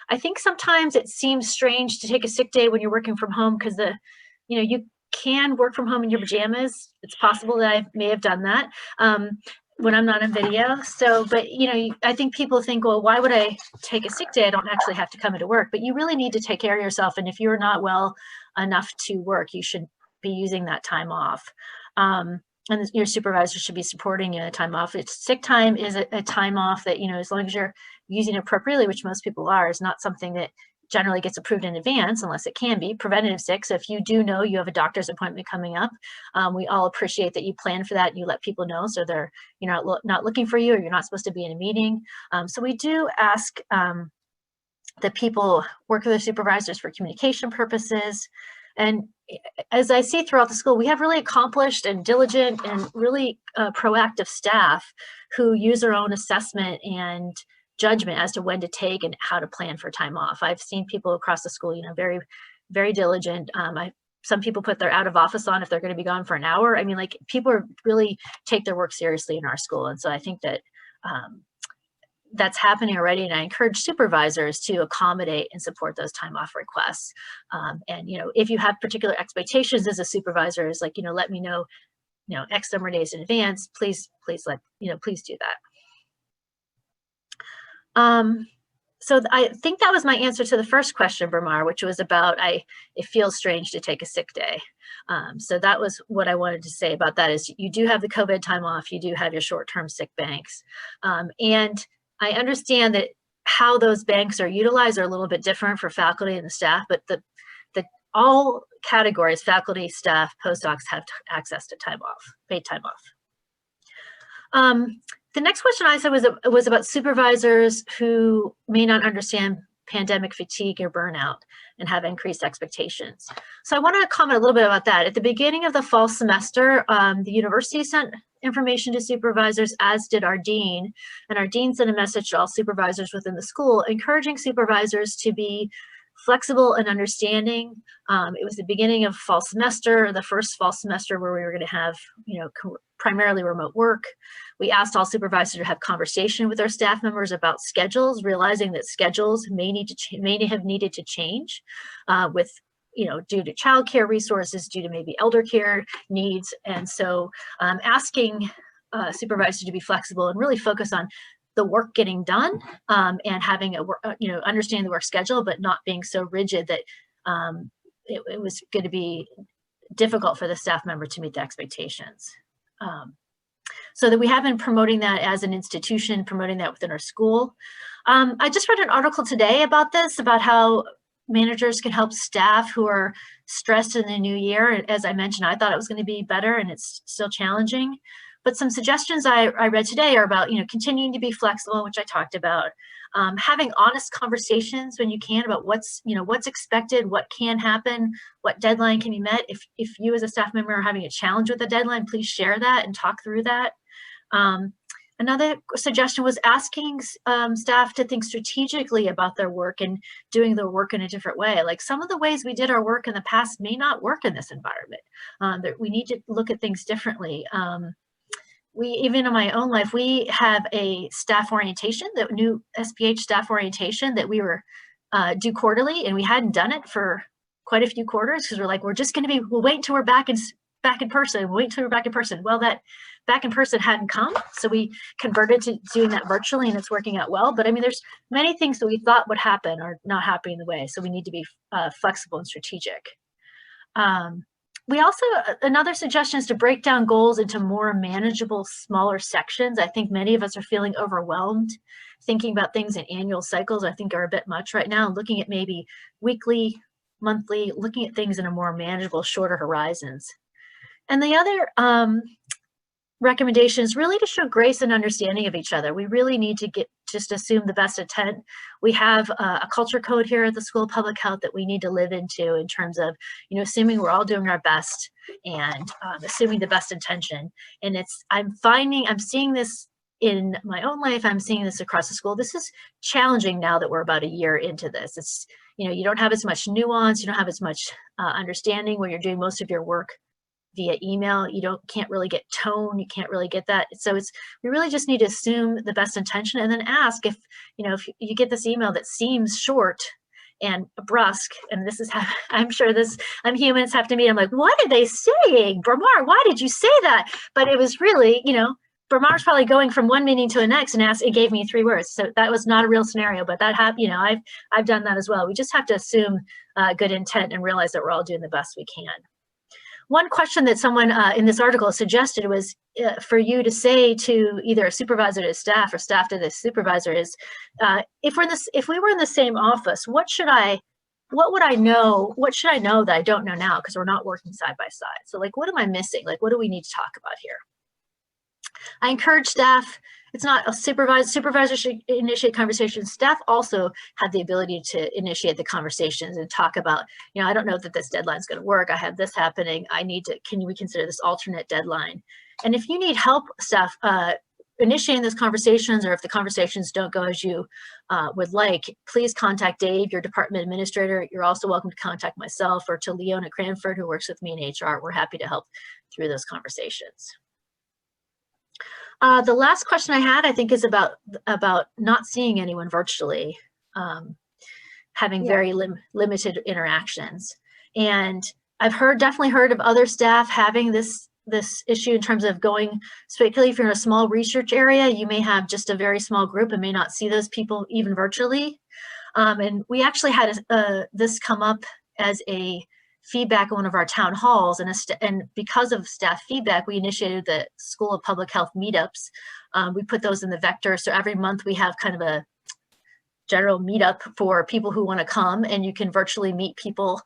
Speaker 7: I think sometimes it seems strange to take a sick day when you're working from home because you can work from home in your pajamas. It's possible that I may have done that when I'm not on video. So, but I think people think, well, why would I take a sick day? I don't actually have to come into work, but you really need to take care of yourself. And if you're not well enough to work, you should be using that time off. And your supervisor should be supporting you in a time off. Sick time is a time off that, as long as you're using it appropriately, which most people are, is not something that generally gets approved in advance unless it can be preventative sick. So if you do know you have a doctor's appointment coming up, we all appreciate that you plan for that and you let people know so you're not looking for you, or you're not supposed to be in a meeting. So we do ask that people work with their supervisors for communication purposes. And as I see throughout the school, we have really accomplished and diligent and really proactive staff who use their own assessment and judgment as to when to take and how to plan for time off. I've seen people across the school, very, very diligent. Some people put their out of office on if they're going to be gone for an hour. I mean, people really take their work seriously in our school. And so I think that that's happening already, and I encourage supervisors to accommodate and support those time off requests. And if you have particular expectations as a supervisor, is let me know, X number of days in advance. Please do that. So I think that was my answer to the first question, Bramar, which was about it feels strange to take a sick day. So that was what I wanted to say about that is you do have the COVID time off, you do have your short-term sick banks. And I understand that how those banks are utilized are a little bit different for faculty and the staff, but the all categories, faculty, staff, postdocs have access to time off, paid time off. The next question I said was about supervisors who may not understand pandemic fatigue or burnout and have increased expectations. So I want to comment a little bit about that. At the beginning of the fall semester, the university sent information to supervisors, as did our dean, and our dean sent a message to all supervisors within the school, encouraging supervisors to be flexible and understanding. It was the beginning of fall semester, the first fall semester where we were going to have, primarily remote work. We asked all supervisors to have conversation with their staff members about schedules, realizing that schedules may have needed to change with, due to childcare resources, due to maybe elder care needs. And so asking supervisors to be flexible and really focus on the work getting done and having understanding the work schedule, but not being so rigid that it was going to be difficult for the staff member to meet the expectations. So that we have been promoting that as an institution, promoting that within our school. I just read an article today about this, about how managers can help staff who are stressed in the new year. As I mentioned, I thought it was going to be better and it's still challenging. But some suggestions I read today are about, continuing to be flexible, which I talked about, having honest conversations when you can about what's expected, what can happen, what deadline can be met. If you as a staff member are having a challenge with a deadline, please share that and talk through that. Another suggestion was asking staff to think strategically about their work and doing their work in a different way. Like some of the ways we did our work in the past may not work in this environment. That we need to look at things differently. Even in my own life, we have a staff orientation, the new SPH staff orientation that we were do quarterly, and we hadn't done it for quite a few quarters because we'll wait until we're back in person. Wait until we're back in person. Well, that back in person hadn't come, so we converted to doing that virtually, and it's working out well. But I mean, there's many things that we thought would happen are not happening the way, so we need to be flexible and strategic. We also, another suggestion is to break down goals into more manageable, smaller sections. I think many of us are feeling overwhelmed. Thinking about things in annual cycles, I think, are a bit much right now. Looking at maybe weekly, monthly, looking at things in a more manageable, shorter horizons. And the other recommendation is really to show grace and understanding of each other. We really need to just assume the best intent. We have a culture code here at the School of Public Health that we need to live into in terms of, assuming we're all doing our best and assuming the best intention. And I'm seeing this in my own life. I'm seeing this across the school. This is challenging now that we're about a year into this. It's, you don't have as much nuance. You don't have as much understanding when you're doing most of your work via email. Can't really get tone. You can't really get that. So we really just need to assume the best intention and then ask if you get this email that seems short and brusque, and this is how I'm humans have to meet. I'm like, what are they saying? Bramar, why did you say that? But it was really, Bramar's probably going from one meeting to the next and it gave me 3 words. So that was not a real scenario, but that happened, I've done that as well. We just have to assume good intent and realize that we're all doing the best we can. One question that someone in this article suggested was for you to say to either a supervisor to staff or staff to the supervisor is, if we were in the same office, what should I know that I don't know now because we're not working side by side? So what am I missing? What do we need to talk about here? I encourage staff, it's not a supervisor should initiate conversations. Staff also have the ability to initiate the conversations and talk about, I don't know that this deadline is going to work. I have this happening. Can we consider this alternate deadline? And if you need help, staff, initiating those conversations, or if the conversations don't go as you would like, please contact Dave, your department administrator. You're also welcome to contact myself or to Leona Cranford, who works with me in HR. We're happy to help through those conversations. The last question I had, I think, is about not seeing anyone virtually, having very limited interactions. And I've definitely heard of other staff having this this issue in terms of going, particularly if you're in a small research area, you may have just a very small group and may not see those people even virtually. And we actually had this come up as a feedback on one of our town halls, and because of staff feedback, we initiated the School of Public Health meetups. We put those in the vector, so every month we have kind of a general meetup for people who want to come, and you can virtually meet people.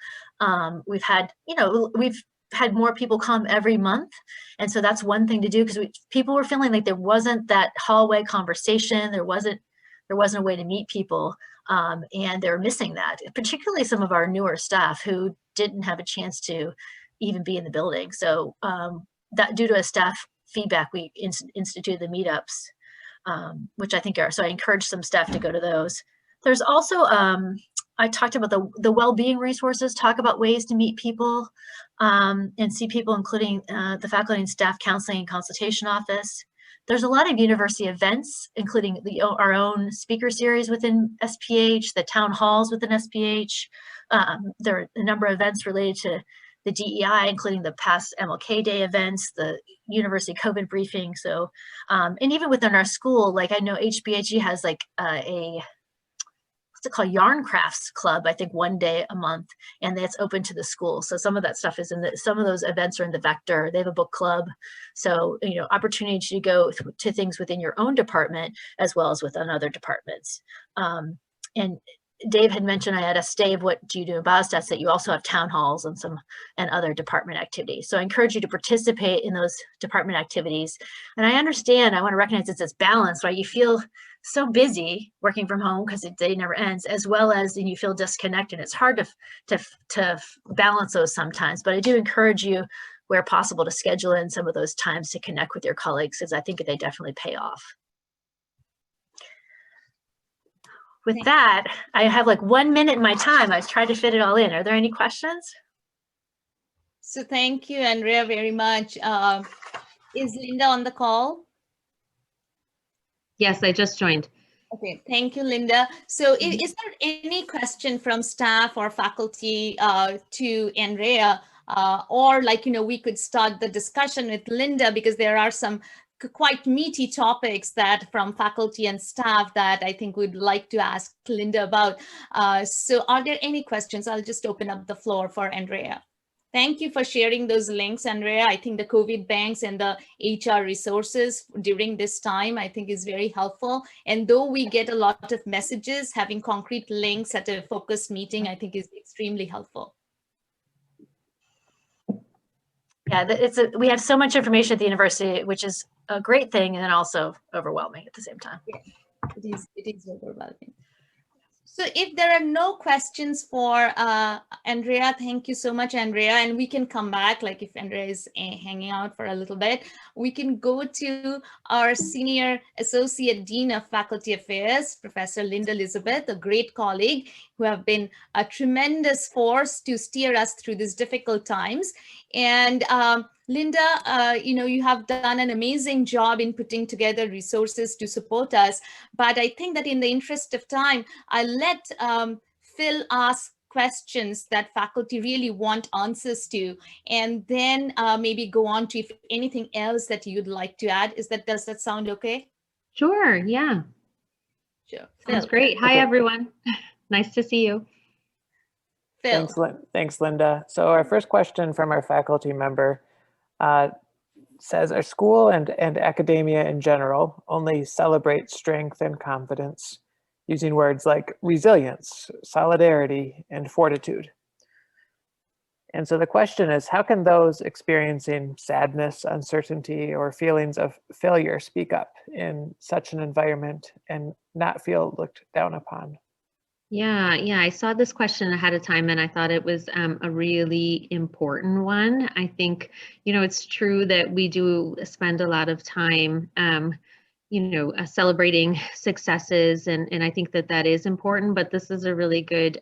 Speaker 7: We've had more people come every month, and so that's one thing to do, because people were feeling like there wasn't that hallway conversation, there wasn't a way to meet people, and they're missing that, particularly some of our newer staff who didn't have a chance to even be in the building. So that, due to a staff feedback, we instituted the meetups, which I think are, so I encourage some staff to go to those. There's also, I talked about the well-being resources, talk about ways to meet people and see people, including the faculty and staff counseling and consultation office. There's a lot of university events, including our own speaker series within SPH, the town halls within SPH. There are a number of events related to the DEI, including the past MLK Day events, the university COVID briefing. So, and even within our school, like I know HBHE has like what's it called, Yarn Crafts Club, I think one day a month, and that's open to the school. So some of that stuff is some of those events are in the vector. They have a book club. So, opportunity to go to things within your own department as well as within other departments. And Dave had mentioned, I had a stay of what do you do in biostats, that you also have town halls and other department activities. So I encourage you to participate in those department activities. And I understand, I want to recognize it's this balance, right? You feel so busy working from home because the day never ends, as well as you feel disconnected. It's hard to balance those sometimes, but I do encourage you, where possible, to schedule in some of those times to connect with your colleagues, because I think they definitely pay off. With that, I have like 1 minute in my time. I've tried to fit it all in. Are there any questions?
Speaker 1: So thank you, Andrea, very much. Is Linda on the call?
Speaker 8: Yes, I just joined.
Speaker 1: Okay, thank you, Linda. So is there any question from staff or faculty to Andrea, or we could start the discussion with Linda, because there are some quite meaty topics that from faculty and staff that I think we'd like to ask Linda about. So are there any questions? I'll just open up the floor for Andrea. Thank you for sharing those links, Andrea. I think the COVID banks and the HR resources during this time, I think, is very helpful. And though we get a lot of messages, having concrete links at a focused meeting, I think, is extremely helpful.
Speaker 7: Yeah, we have so much information at the university, which is a great thing, and then also overwhelming at the same time.
Speaker 1: Yeah, it is overwhelming. So if there are no questions for Andrea, thank you so much, Andrea. And we can come back, like if Andrea is hanging out for a little bit, we can go to our Senior Associate Dean of Faculty Affairs, Professor Linda Elizabeth, a great colleague who have been a tremendous force to steer us through these difficult times. And Linda, you have done an amazing job in putting together resources to support us. But I think that in the interest of time, I'll let Phil ask questions that faculty really want answers to, and then maybe go on to if anything else that you'd like to add. Does that sound okay?
Speaker 8: Sure, yeah.
Speaker 1: Sure.
Speaker 8: That's great. Hi, everyone. Nice to see you.
Speaker 1: Phil.
Speaker 3: Thanks, Linda. So our first question from our faculty member says, our school and academia in general only celebrate strength and confidence, using words like resilience, solidarity, and fortitude. And so the question is, how can those experiencing sadness, uncertainty, or feelings of failure speak up in such an environment and not feel looked down upon?
Speaker 8: Yeah, I saw this question ahead of time, and I thought it was a really important one. I think, it's true that we do spend a lot of time, celebrating successes, and I think that is important, but this is a really good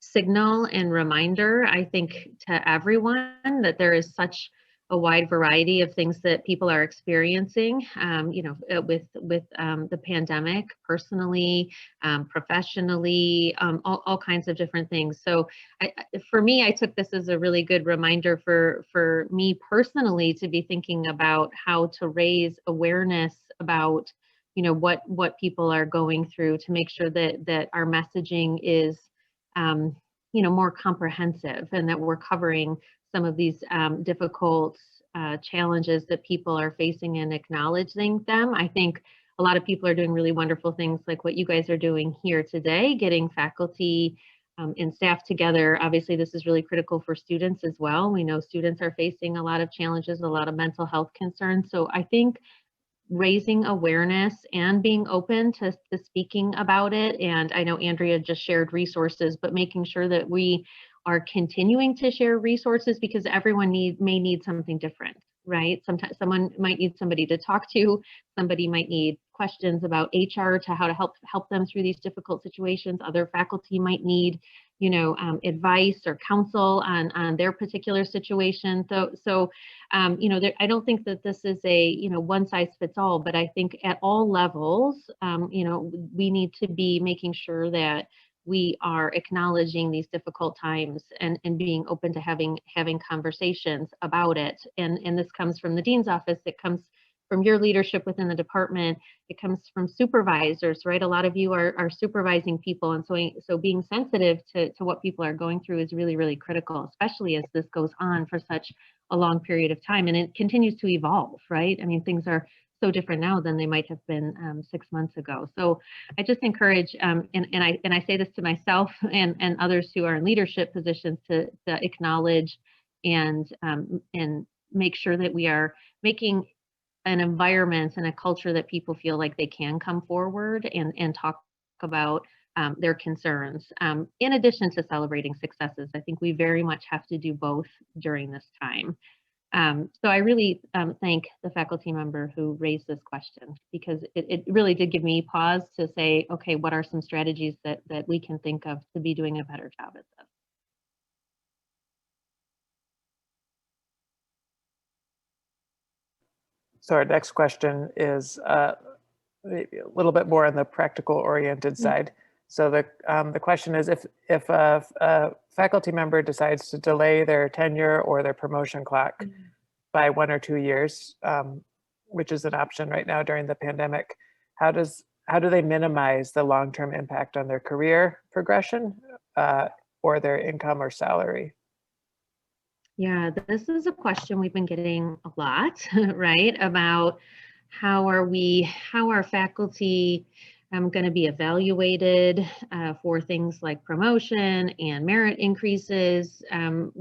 Speaker 8: signal and reminder, I think, to everyone that there is such a wide variety of things that people are experiencing, you know, with the pandemic, personally, professionally, all kinds of different things. So for me, I took this as a really good reminder for me personally to be thinking about how to raise awareness about, you know, what people are going through, to make sure that our messaging is, you know, more comprehensive, and that we're covering some of these difficult challenges that people are facing and acknowledging them. I think a lot of people are doing really wonderful things like what you guys are doing here today, getting faculty and staff together. Obviously, this is really critical for students as well. We know students are facing a lot of challenges, a lot of mental health concerns. So I think raising awareness and being open to speaking about it. And I know Andrea just shared resources, but making sure that we are continuing to share resources, because everyone may need something different, right? Sometimes someone might need somebody to talk to, somebody might need questions about HR to how to help them through these difficult situations. Other faculty might need, you know, advice or counsel on their particular situation. So you know, I don't think that this is a, you know, one size fits all, but I think at all levels, you know, we need to be making sure that we are acknowledging these difficult times and being open to having conversations about it. And this comes from the dean's office, it comes from your leadership within the department, it comes from supervisors, right? A lot of you are supervising people. And so being sensitive to what people are going through is really, really critical, especially as this goes on for such a long period of time. And it continues to evolve, right? I mean, things are so different now than they might have been 6 months ago. So I just encourage, and I say this to myself and others who are in leadership positions, to acknowledge and make sure that we are making an environment and a culture that people feel like they can come forward and talk about their concerns. In addition to celebrating successes, I think we very much have to do both during this time. So I really thank the faculty member who raised this question, because it really did give me pause to say, okay, what are some strategies that we can think of to be doing a better job at this?
Speaker 3: So our next question is maybe a little bit more on the practical oriented side. So the question is, if a faculty member decides to delay their tenure or their promotion clock by 1 or 2 years, which is an option right now during the pandemic, how do they minimize the long-term impact on their career progression or their income or salary?
Speaker 8: Yeah, this is a question we've been getting a lot, right? About how are faculty going to be evaluated for things like promotion and merit increases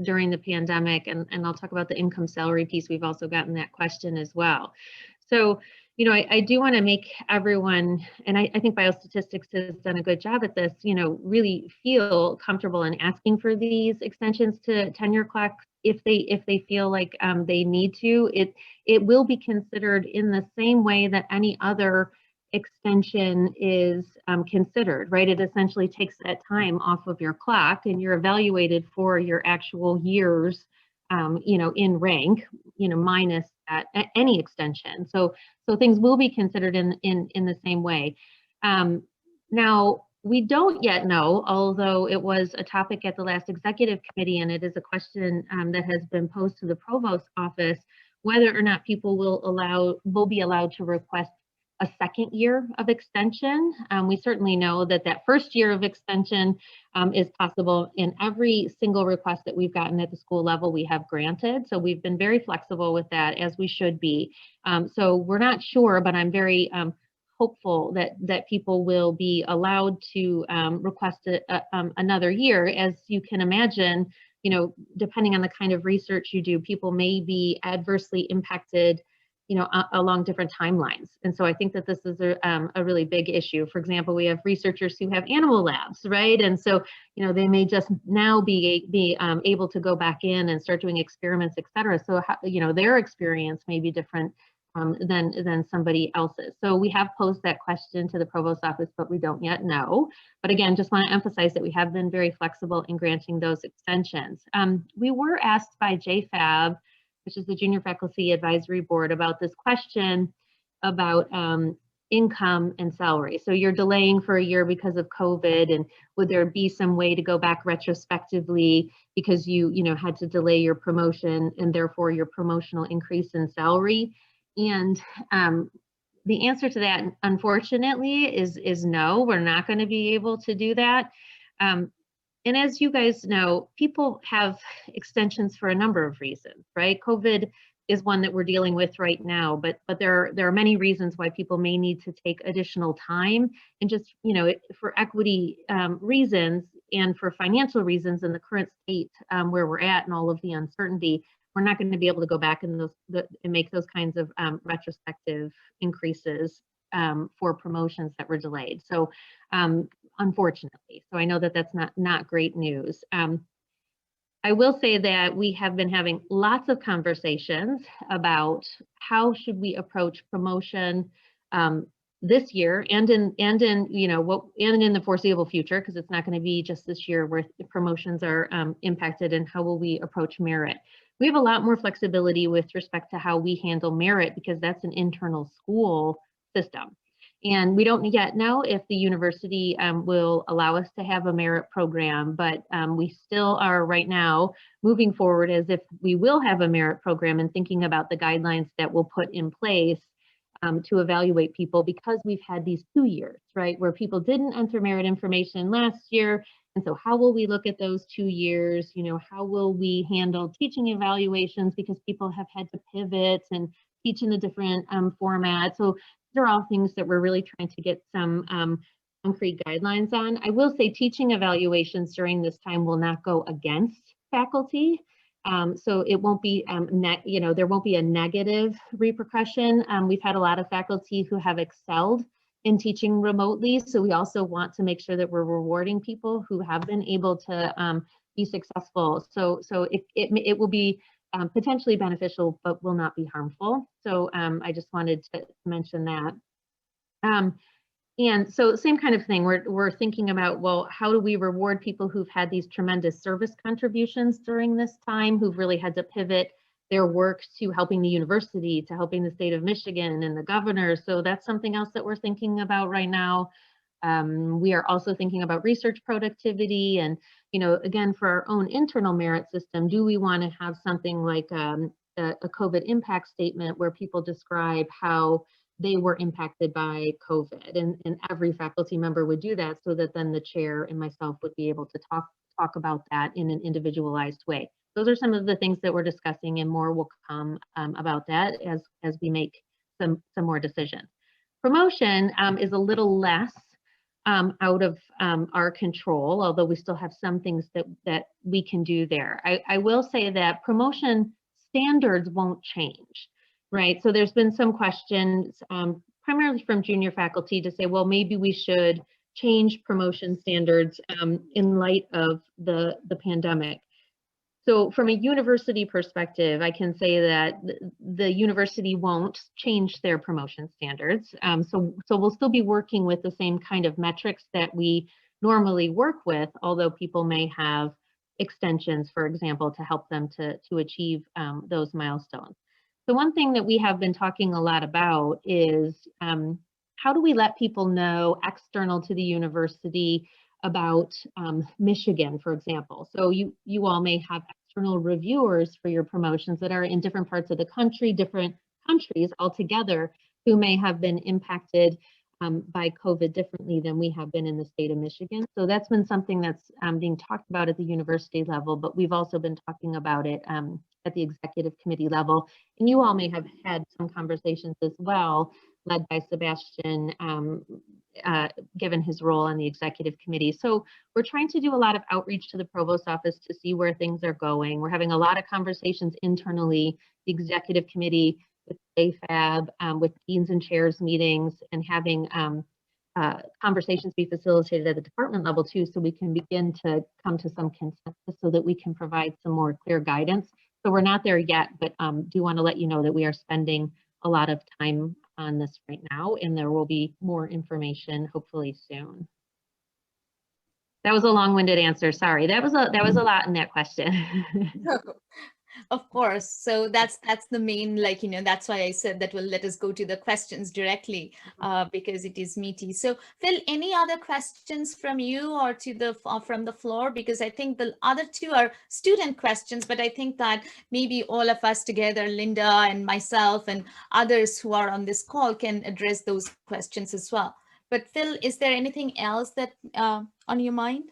Speaker 8: during the pandemic. And I'll talk about the income salary piece. We've also gotten that question as well. So, you know, I do want to make everyone, and I think Biostatistics has done a good job at this, you know, really feel comfortable in asking for these extensions to tenure clocks if they feel like they need to. It will be considered in the same way that any other extension is considered, right? It essentially takes that time off of your clock, and you're evaluated for your actual years, you know, in rank, you know, minus that any extension. So things will be considered in the same way. Now, we don't yet know, although it was a topic at the last executive committee, and it is a question that has been posed to the provost's office, whether or not people will be allowed to request a second year of extension. We certainly know that first year of extension is possible in every single request that we've gotten at the school level. We have granted, so we've been very flexible with that, as we should be. So we're not sure, but I'm very hopeful that people will be allowed to request another year. As you can imagine, you know, depending on the kind of research you do, people may be adversely impacted, you know, along different timelines. And so I think that this is a really big issue. For example, we have researchers who have animal labs, right? And so, you know, they may just now be able to go back in and start doing experiments, et cetera. So, you know, their experience may be different than somebody else's. So we have posed that question to the provost's office, but we don't yet know. But again, just want to emphasize that we have been very flexible in granting those extensions. We were asked by JFAB which is the Junior Faculty Advisory Board, about this question about income and salary. So you're delaying for a year because of COVID, and would there be some way to go back retrospectively because you had to delay your promotion and therefore your promotional increase in salary? And the answer to that, unfortunately, is no, we're not going to be able to do that. And as you guys know, people have extensions for a number of reasons, right? COVID is one that we're dealing with right now, but there are many reasons why people may need to take additional time, and just, for equity reasons and for financial reasons in the current state where we're at and all of the uncertainty, we're not going to be able to go back and make those kinds of retrospective increases for promotions that were delayed. So unfortunately, so I know that that's not great news. I will say that we have been having lots of conversations about how should we approach promotion this year and in the foreseeable future, because it's not going to be just this year where the promotions are impacted, and how will we approach merit. We have a lot more flexibility with respect to how we handle merit, because that's an internal school system. And we don't yet know if the university will allow us to have a merit program, but we still are right now moving forward as if we will have a merit program, and thinking about the guidelines that we'll put in place to evaluate people, because we've had these 2 years, right, where people didn't enter merit information last year. And so how will we look at those 2 years? How will we handle teaching evaluations, because people have had to pivot and teach in a different format. So these are all things that we're really trying to get some concrete guidelines on. I will say teaching evaluations during this time will not go against faculty. So it won't be, there won't be a negative repercussion. We've had a lot of faculty who have excelled in teaching remotely. So we also want to make sure that we're rewarding people who have been able to be successful. So it will be potentially beneficial, but will not be harmful. So I just wanted to mention that. And so same kind of thing, we're thinking about, well, how do we reward people who've had these tremendous service contributions during this time, who've really had to pivot their work to helping the university, to helping the state of Michigan and the governor. So that's something else that we're thinking about right now. We are also thinking about research productivity, and, again, for our own internal merit system, do we want to have something like a COVID impact statement where people describe how they were impacted by COVID, and every faculty member would do that, so that then the chair and myself would be able to talk about that in an individualized way. Those are some of the things that we're discussing, and more will come about that as we make some more decisions. Promotion is a little less out of our control, although we still have some things that we can do there. I will say that promotion standards won't change, right? So there's been some questions, primarily from junior faculty, to say, well, maybe we should change promotion standards in light of the pandemic. So from a university perspective, I can say that the university won't change their promotion standards. So we'll still be working with the same kind of metrics that we normally work with, although people may have extensions, for example, to help them to achieve those milestones. So one thing that we have been talking a lot about is how do we let people know external to the university about Michigan, for example. So you all may have external reviewers for your promotions that are in different parts of the country, different countries altogether, who may have been impacted by COVID differently than we have been in the state of Michigan. So that's been something that's being talked about at the university level, but we've also been talking about it at the executive committee level. And you all may have had some conversations as well, led by Sebastian, given his role on the executive committee. So we're trying to do a lot of outreach to the provost office to see where things are going. We're having a lot of conversations internally, the executive committee, with AFAB, with deans and chairs meetings, and having conversations be facilitated at the department level too, so we can begin to come to some consensus so that we can provide some more clear guidance. So we're not there yet, but do want to let you know that we are spending a lot of time on this right now, and there will be more information hopefully soon. That was a long-winded answer. Sorry, that was a lot in that question.
Speaker 1: Of course. So that's the main, like, that's why I said that, well, let us go to the questions directly, because it is meaty. So Phil, any other questions from you or to the from the floor? Because I think the other two are student questions, but I think that maybe all of us together, Linda and myself and others who are on this call, can address those questions as well. But Phil, is there anything else that on your mind?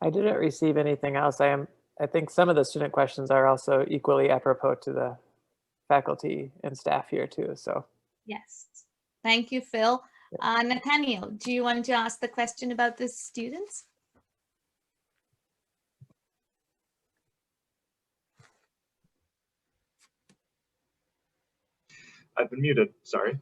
Speaker 3: I didn't receive anything else. I think some of the student questions are also equally apropos to the faculty and staff here too. So
Speaker 1: Yes. Thank you, Phil. Nathaniel, do you want to ask the question about the students?
Speaker 5: I've been muted, sorry.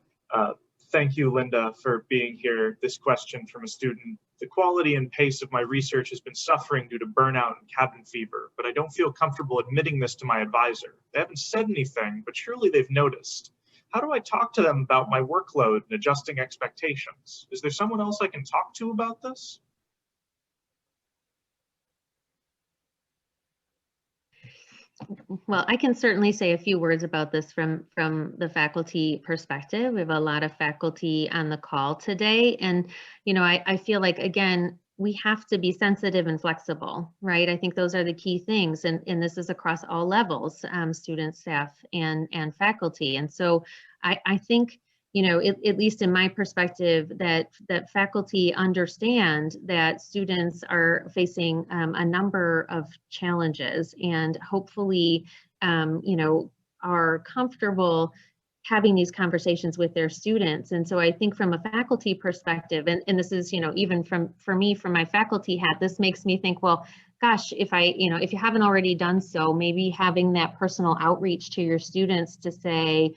Speaker 5: Thank you, Linda, for being here. This question from a student. The quality and pace of my research has been suffering due to burnout and cabin fever, but I don't feel comfortable admitting this to my advisor. They haven't said anything, but surely they've noticed. How do I talk to them about my workload and adjusting expectations? Is there someone else I can talk to about this?
Speaker 8: Well, I can certainly say a few words about this from the faculty perspective. We have a lot of faculty on the call today. And, I feel like, again, we have to be sensitive and flexible, right? I think those are the key things. And this is across all levels, students, staff, and faculty. And so I think, at least in my perspective, that faculty understand that students are facing a number of challenges, and hopefully, are comfortable having these conversations with their students. And so I think from a faculty perspective, and this is, even for me, from my faculty hat, this makes me think, well, gosh, if you haven't already done so, maybe having that personal outreach to your students to say,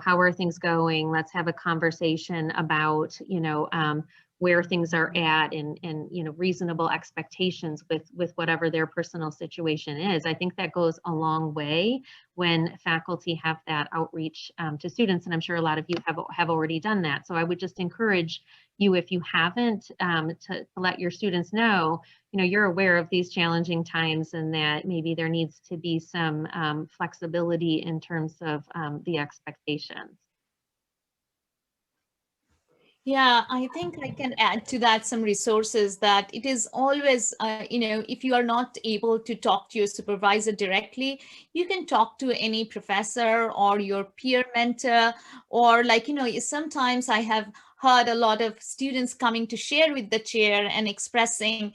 Speaker 8: how are things going? Let's have a conversation about, where things are at, and reasonable expectations with whatever their personal situation is. I think that goes a long way when faculty have that outreach to students, and I'm sure a lot of you have already done that. So I would just encourage you, if you haven't, to let your students know, you're aware of these challenging times, and that maybe there needs to be some flexibility in terms of the expectations.
Speaker 1: Yeah, I think I can add to that some resources that it is always, if you are not able to talk to your supervisor directly, you can talk to any professor or your peer mentor, or sometimes I have heard a lot of students coming to share with the chair and expressing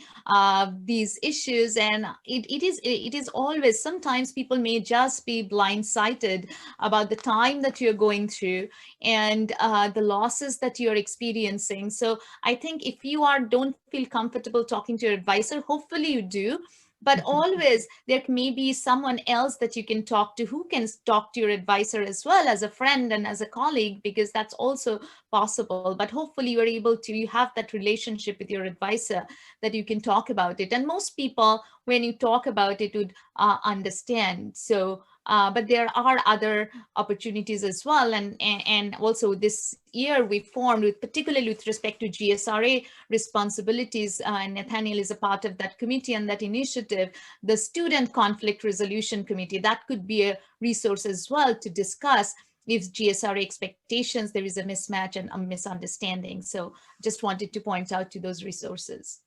Speaker 1: these issues. And it is always, sometimes people may just be blindsided about the time that you're going through and the losses that you're experiencing. So I think if you don't feel comfortable talking to your advisor, hopefully you do. But always there may be someone else that you can talk to, who can talk to your advisor as well, as a friend and as a colleague, because that's also possible. But hopefully you have that relationship with your advisor that you can talk about it. And most people, when you talk about it, would understand. So but there are other opportunities as well. And also this year we formed, particularly with respect to GSRA responsibilities, and Nathaniel is a part of that committee and that initiative, the Student Conflict Resolution Committee. That could be a resource as well to discuss if GSRA expectations, there is a mismatch and a misunderstanding. So just wanted to point out to those resources.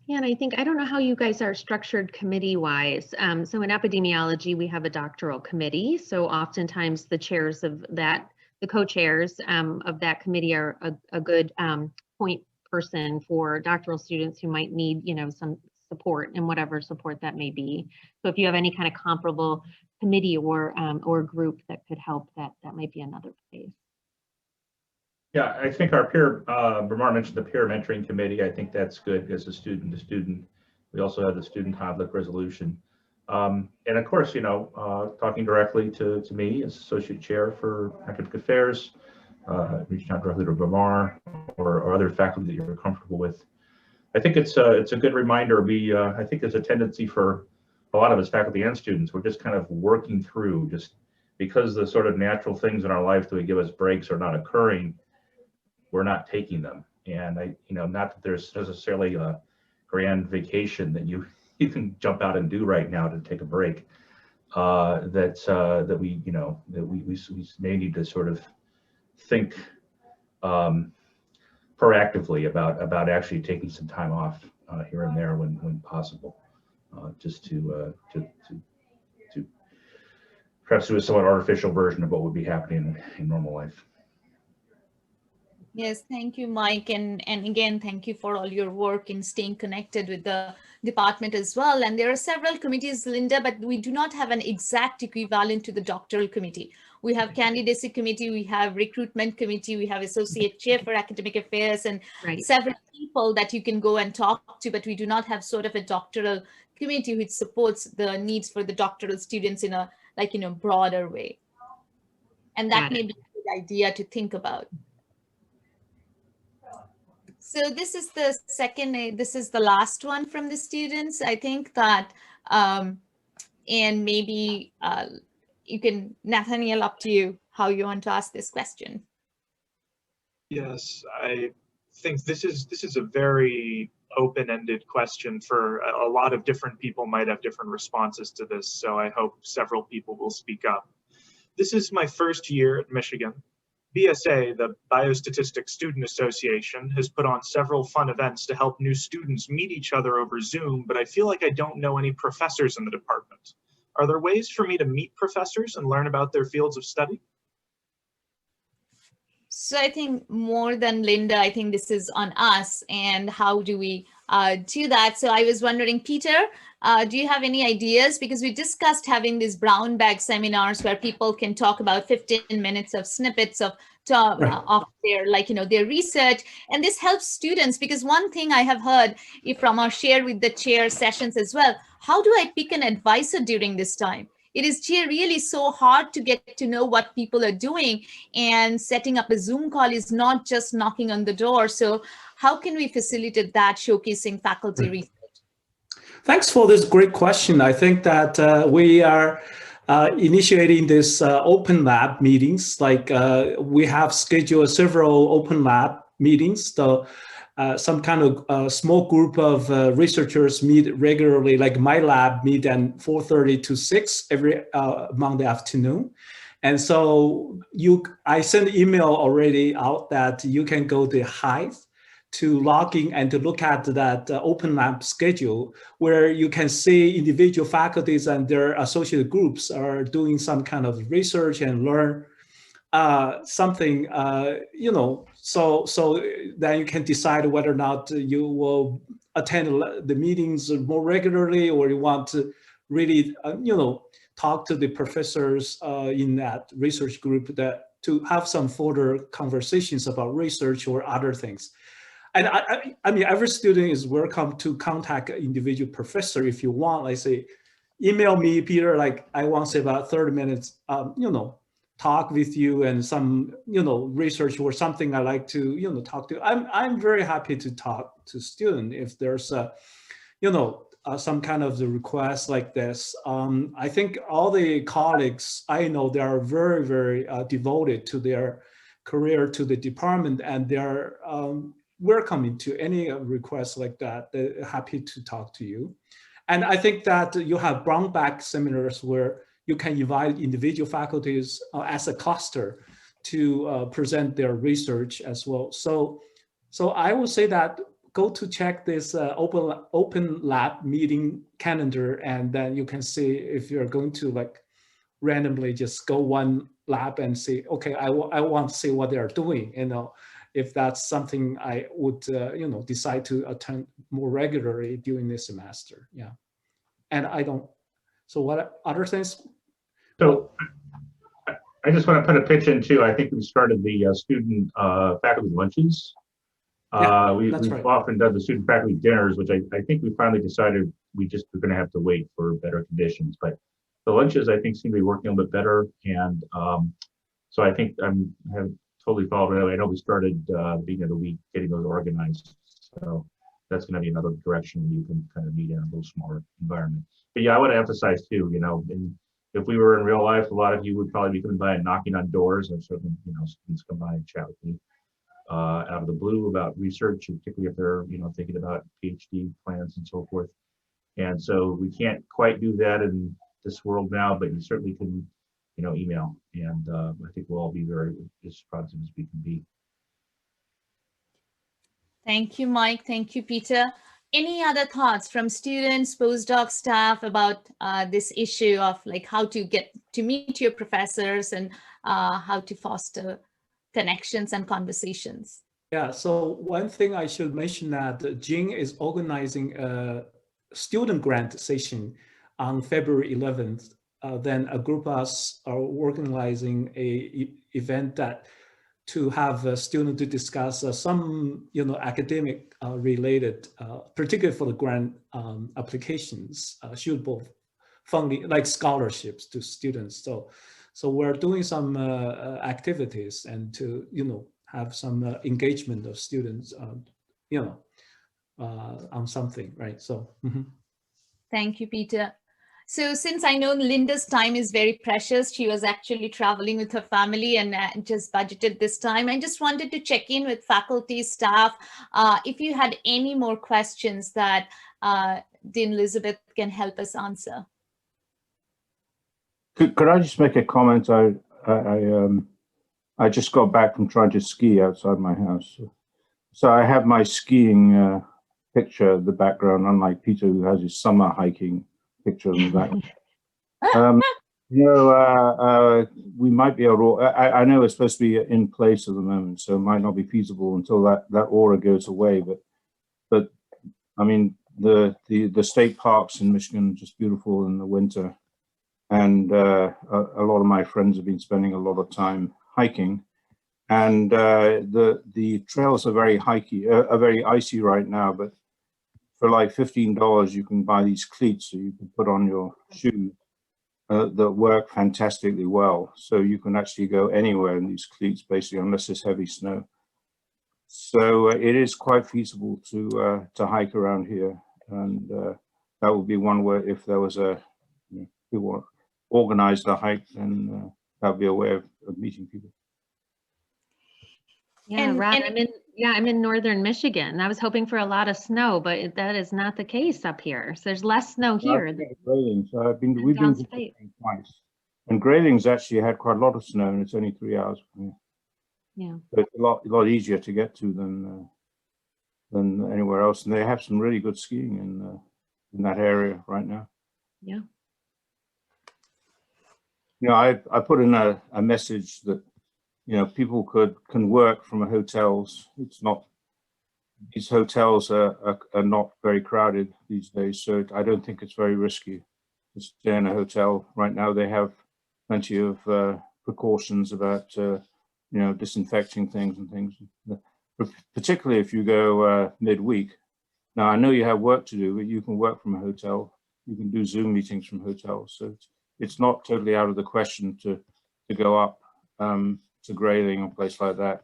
Speaker 8: Yeah, and I don't know how you guys are structured committee-wise. So in epidemiology, we have a doctoral committee. So oftentimes the chairs of that, the co-chairs of that committee are a good point person for doctoral students who might need, some support, and whatever support that may be. So if you have any kind of comparable committee or group that could help, that might be another place.
Speaker 9: Yeah, I think our peer, Bramar mentioned the peer mentoring committee. I think that's good as a student to student. We also have the student conflict resolution. And of course, talking directly to me as associate chair for academic affairs, reaching out directly to Bramar or other faculty that you're comfortable with. I think it's a good reminder. I think there's a tendency for a lot of us, faculty and students, we're just kind of working through, just because the sort of natural things in our life that would give us breaks are not occurring, we're not taking them. And not that there's necessarily a grand vacation that you you can jump out and do right now to take a break. That we, you know, that we may need to sort of think proactively about actually taking some time off here and there when possible, just to perhaps do a somewhat artificial version of what would be happening in normal life.
Speaker 1: Yes, thank you, Mike. And again, thank you for all your work in staying connected with the department as well. And there are several committees, Linda, but we do not have an exact equivalent to the doctoral committee. We have candidacy committee, we have recruitment committee, we have associate chair for academic affairs, and several people that you can go and talk to, but we do not have sort of a doctoral committee which supports the needs for the doctoral students in a, like, you know, broader way. And that may be a good idea to think about. So this is the second, this is the last one from the students. I think that, and maybe you can, Nathaniel, up to you, how you want to ask this question.
Speaker 5: Yes, I think this is a very open-ended question for a lot of different people might have different responses to this. So I hope several people will speak up. This is my first year at Michigan. BSA, the Biostatistics Student Association, has put on several fun events to help new students meet each other over Zoom, but I feel like I don't know any professors in the department. Are there ways for me to meet professors and learn about their fields of study?
Speaker 1: So I think more than Linda, I think this is on us, and how do we do that? So I was wondering, Peter, do you have any ideas? Because we discussed having these brown bag seminars where people can talk about 15 minutes of snippets of their, like, you know, their research. And this helps students, because one thing I have heard from our share with the chair sessions as well, how do I pick an advisor during this time? It is really so hard to get to know what people are doing, and setting up a Zoom call is not just knocking on the door. So how can we facilitate that, showcasing faculty research?
Speaker 10: Thanks for this great question. I think that we are initiating this open lab meetings. Like we have scheduled several open lab meetings. So some kind of small group of researchers meet regularly, like my lab meet at 4:30 to 6 every Monday afternoon. And so I sent email already out that you can go to Hive to log in and to look at that open lab schedule, where you can see individual faculties and their associate groups are doing some kind of research and learn something, you know, so then you can decide whether or not you will attend the meetings more regularly, or you want to really, you know, talk to the professors in that research group to have some further conversations about research or other things. And I mean, every student is welcome to contact an individual professor if you want. Like say, email me, Peter, like I want to say about 30 minutes, you know, talk with you and some, you know, research or something I like to, you know, talk to. I'm very happy to talk to students if there's a, you know, some kind of the request like this. I think all the colleagues I know, they are very, very devoted to their career, to the department, and they're welcoming to any request like that. They're happy to talk to you. And I think that you have brown bag seminars where you can invite individual faculties as a cluster to present their research as well. So I would say that go to check this open lab meeting calendar, and then you can see if you're going to like randomly just go one lab and say, okay, I want to see what they're doing, you know, if that's something I would, you know, decide to attend more regularly during this semester. Yeah. And I don't, so what other things?
Speaker 9: So I just want to put a pitch in too. I think we started the student faculty lunches. We've right. often done the student faculty dinners, which I think we finally decided we're going to have to wait for better conditions. But the lunches, I think, seem to be working a little bit better. And so I think I have totally followed it. I know we started beginning of the week getting those organized. So that's going to be another direction where you can kind of meet in a little smaller environment. But yeah, I want to emphasize too, you know, if we were in real life, a lot of you would probably be coming by and knocking on doors. I've certainly, you know, students come by and chat with me out of the blue about research, particularly if they're, you know, thinking about PhD plans and so forth. And so we can't quite do that in this world now, but you certainly can, email. And I think we'll all be very responsive as we can be.
Speaker 1: Thank you, Mike. Thank you, Peter. Any other thoughts from students, postdoc staff about this issue of like how to get to meet your professors and how to foster connections and conversations?
Speaker 10: Yeah, so one thing I should mention that Jing is organizing a student grant session on February 11th. Then a group of us are organizing a event that to have a student to discuss some, academic related, particularly for the grant applications, suitable funding, like scholarships to students. So we're doing some activities and to, have some engagement of students, on something, right? So.
Speaker 1: Thank you, Peter. So since I know Linda's time is very precious, she was actually traveling with her family and just budgeted this time. I just wanted to check in with faculty, staff, if you had any more questions that Dean Elizabeth can help us answer.
Speaker 11: Could I just make a comment? I just got back from trying to ski outside my house. So I have my skiing picture in the background, unlike Peter, who has his summer hiking picture in the background. We might be able to, I know it's supposed to be in place at the moment, so it might not be feasible until that aura goes away. But I mean, the state parks in Michigan are just beautiful in the winter. And a lot of my friends have been spending a lot of time hiking, and the trails are very very icy right now. But for like $15, you can buy these cleats that you can put on your shoes that work fantastically well. So you can actually go anywhere in these cleats, basically, unless it's heavy snow. So it is quite feasible to hike around here, and that would be one way if there was people organized a hike, then that would be a way of meeting people.
Speaker 8: Yeah, Rod, I'm in northern Michigan. I was hoping for a lot of snow, but that is not the case up here. So there's less snow here.
Speaker 11: Grayling. So we've been twice, and Grayling's actually had quite a lot of snow, and it's only 3 hours from here.
Speaker 8: Yeah,
Speaker 11: so it's a lot easier to get to than anywhere else, and they have some really good skiing in that area right now.
Speaker 8: Yeah.
Speaker 11: I put in a message that people can work from hotels. It's not, these hotels are not very crowded these days, so I don't think it's very risky to stay in a hotel right now. They have plenty of precautions about disinfecting things and things, particularly if you go midweek. Now I know you have work to do, but you can work from a hotel. You can do Zoom meetings from hotels, so it's not totally out of the question to go up to Grayling or a place like that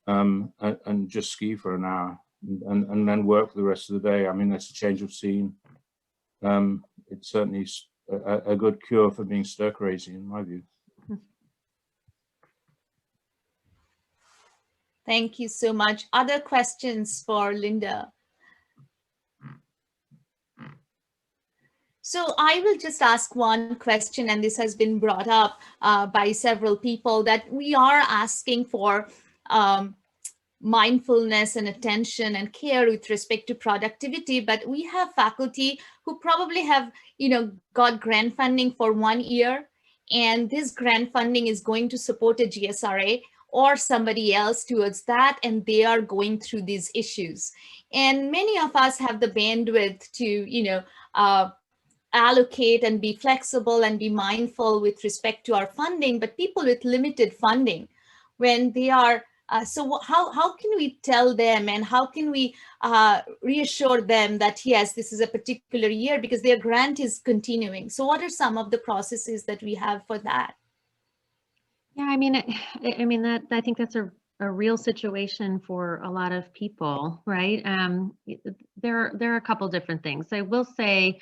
Speaker 11: and just ski for an hour and then work for the rest of the day. I mean, that's a change of scene. It's certainly a good cure for being stir crazy, in my view.
Speaker 1: Thank you so much. Other questions for Linda? So I will just ask one question, and this has been brought up by several people, that we are asking for mindfulness and attention and care with respect to productivity, but we have faculty who probably have, got grant funding for 1 year, and this grant funding is going to support a GSRA or somebody else towards that, and they are going through these issues. And many of us have the bandwidth to, allocate and be flexible and be mindful with respect to our funding, but people with limited funding, when they are, so how can we tell them, and how can we reassure them that, yes, this is a particular year because their grant is continuing? So what are some of the processes that we have for that?
Speaker 8: Yeah, I mean, I think that's a real situation for a lot of people, right? There are a couple different things. I will say,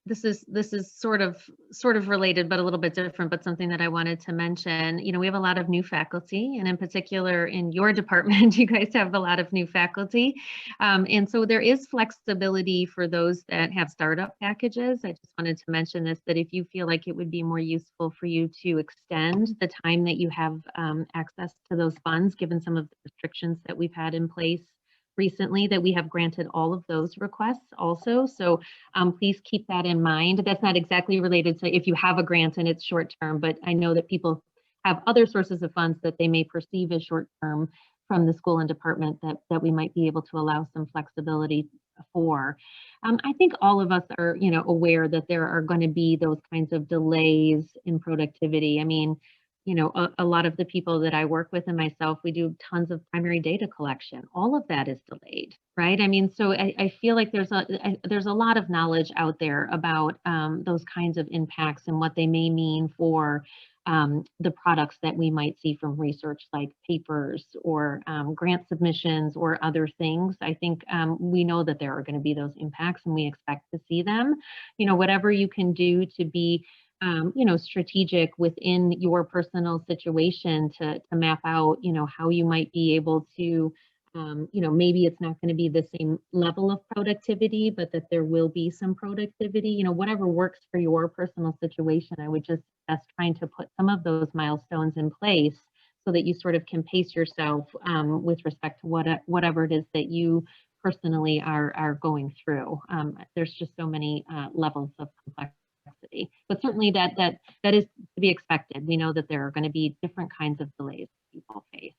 Speaker 8: this is sort of related, but a little bit different, but something that I wanted to mention. You know, we have a lot of new faculty, and in particular in your department, you guys have a lot of new faculty. And so there is flexibility for those that have startup packages. I just wanted to mention this, that if you feel like it would be more useful for you to extend the time that you have access to those funds, given some of the restrictions that we've had in place recently, that we have granted all of those requests also. So please keep that in mind. That's not exactly related to if you have a grant and it's short term, but I know that people have other sources of funds that they may perceive as short term from the school and department that we might be able to allow some flexibility for. I think all of us are, you know, aware that there are going to be those kinds of delays in productivity. I mean, you know, a lot of the people that I work with and myself, we do tons of primary data collection. All of that is delayed, right? I mean, so I feel like there's a lot of knowledge out there about those kinds of impacts and what they may mean for the products that we might see from research, like papers or grant submissions or other things. I think we know that there are going to be those impacts, and we expect to see them. You know, whatever you can do to be you know, strategic within your personal situation to map out, you know, how you might be able to, you know, maybe it's not going to be the same level of productivity, but that there will be some productivity, you know, whatever works for your personal situation. I would just suggest trying to put some of those milestones in place so that you sort of can pace yourself with respect to whatever it is that you personally are going through. There's just so many levels of complexity. But certainly that is to be expected. We know that there are going to be different kinds of delays people face.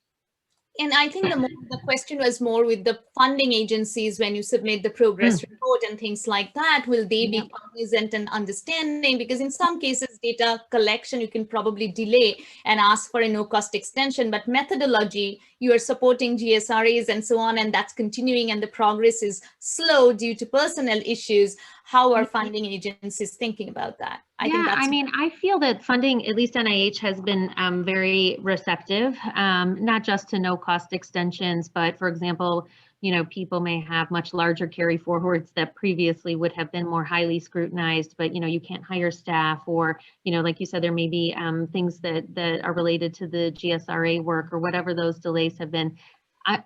Speaker 1: And I think the question was more with the funding agencies when you submit the progress report and things like that. Will they be cognizant and understanding? Because in some cases, data collection, you can probably delay and ask for a no-cost extension. But methodology, you are supporting GSRAs and so on, and that's continuing, and the progress is slow due to personnel issues. How are funding agencies thinking about that?
Speaker 8: I mean, I feel that funding, at least NIH, has been very receptive, not just to no-cost extensions, but for example, you know, people may have much larger carry forwards that previously would have been more highly scrutinized, but, you know, you can't hire staff, or, you know, like you said, there may be things that are related to the GSRA work or whatever those delays have been.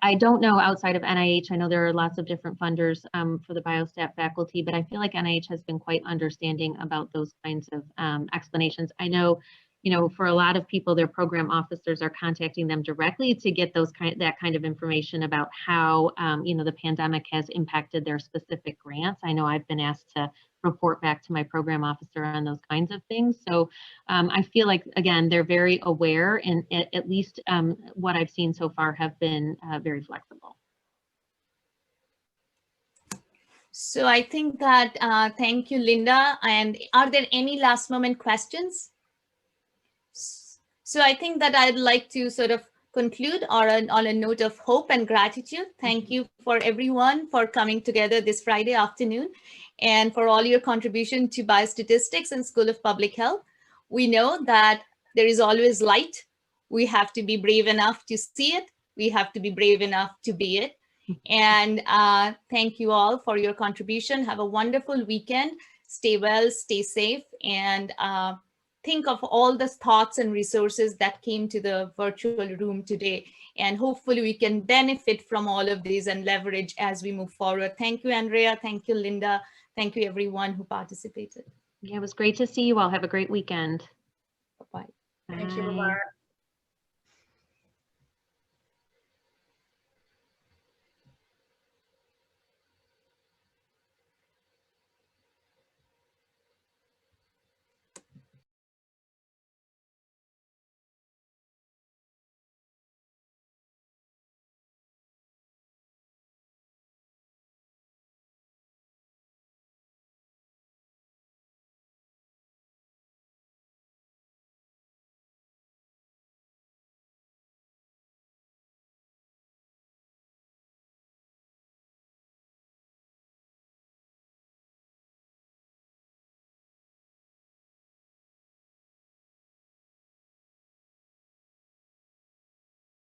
Speaker 8: I don't know outside of NIH. I know there are lots of different funders for the biostat faculty, but I feel like NIH has been quite understanding about those kinds of explanations. I know, you know, for a lot of people, their program officers are contacting them directly to get that kind of information about how, you know, the pandemic has impacted their specific grants. I know I've been asked to report back to my program officer on those kinds of things. So I feel like, again, they're very aware, and at least what I've seen so far have been very flexible.
Speaker 1: So I think that, thank you, Linda. And are there any last moment questions? So I think that I'd like to sort of conclude on a note of hope and gratitude. Thank you for everyone for coming together this Friday afternoon, and for all your contribution to Biostatistics and School of Public Health. We know that there is always light. We have to be brave enough to see it. We have to be brave enough to be it. And thank you all for your contribution. Have a wonderful weekend. Stay well, stay safe, and think of all the thoughts and resources that came to the virtual room today. And hopefully we can benefit from all of these and leverage as we move forward. Thank you, Andrea. Thank you, Linda. Thank you, everyone who participated.
Speaker 8: Yeah, it was great to see you all. Have a great weekend.
Speaker 1: Bye-bye.
Speaker 6: Thank you, Bye.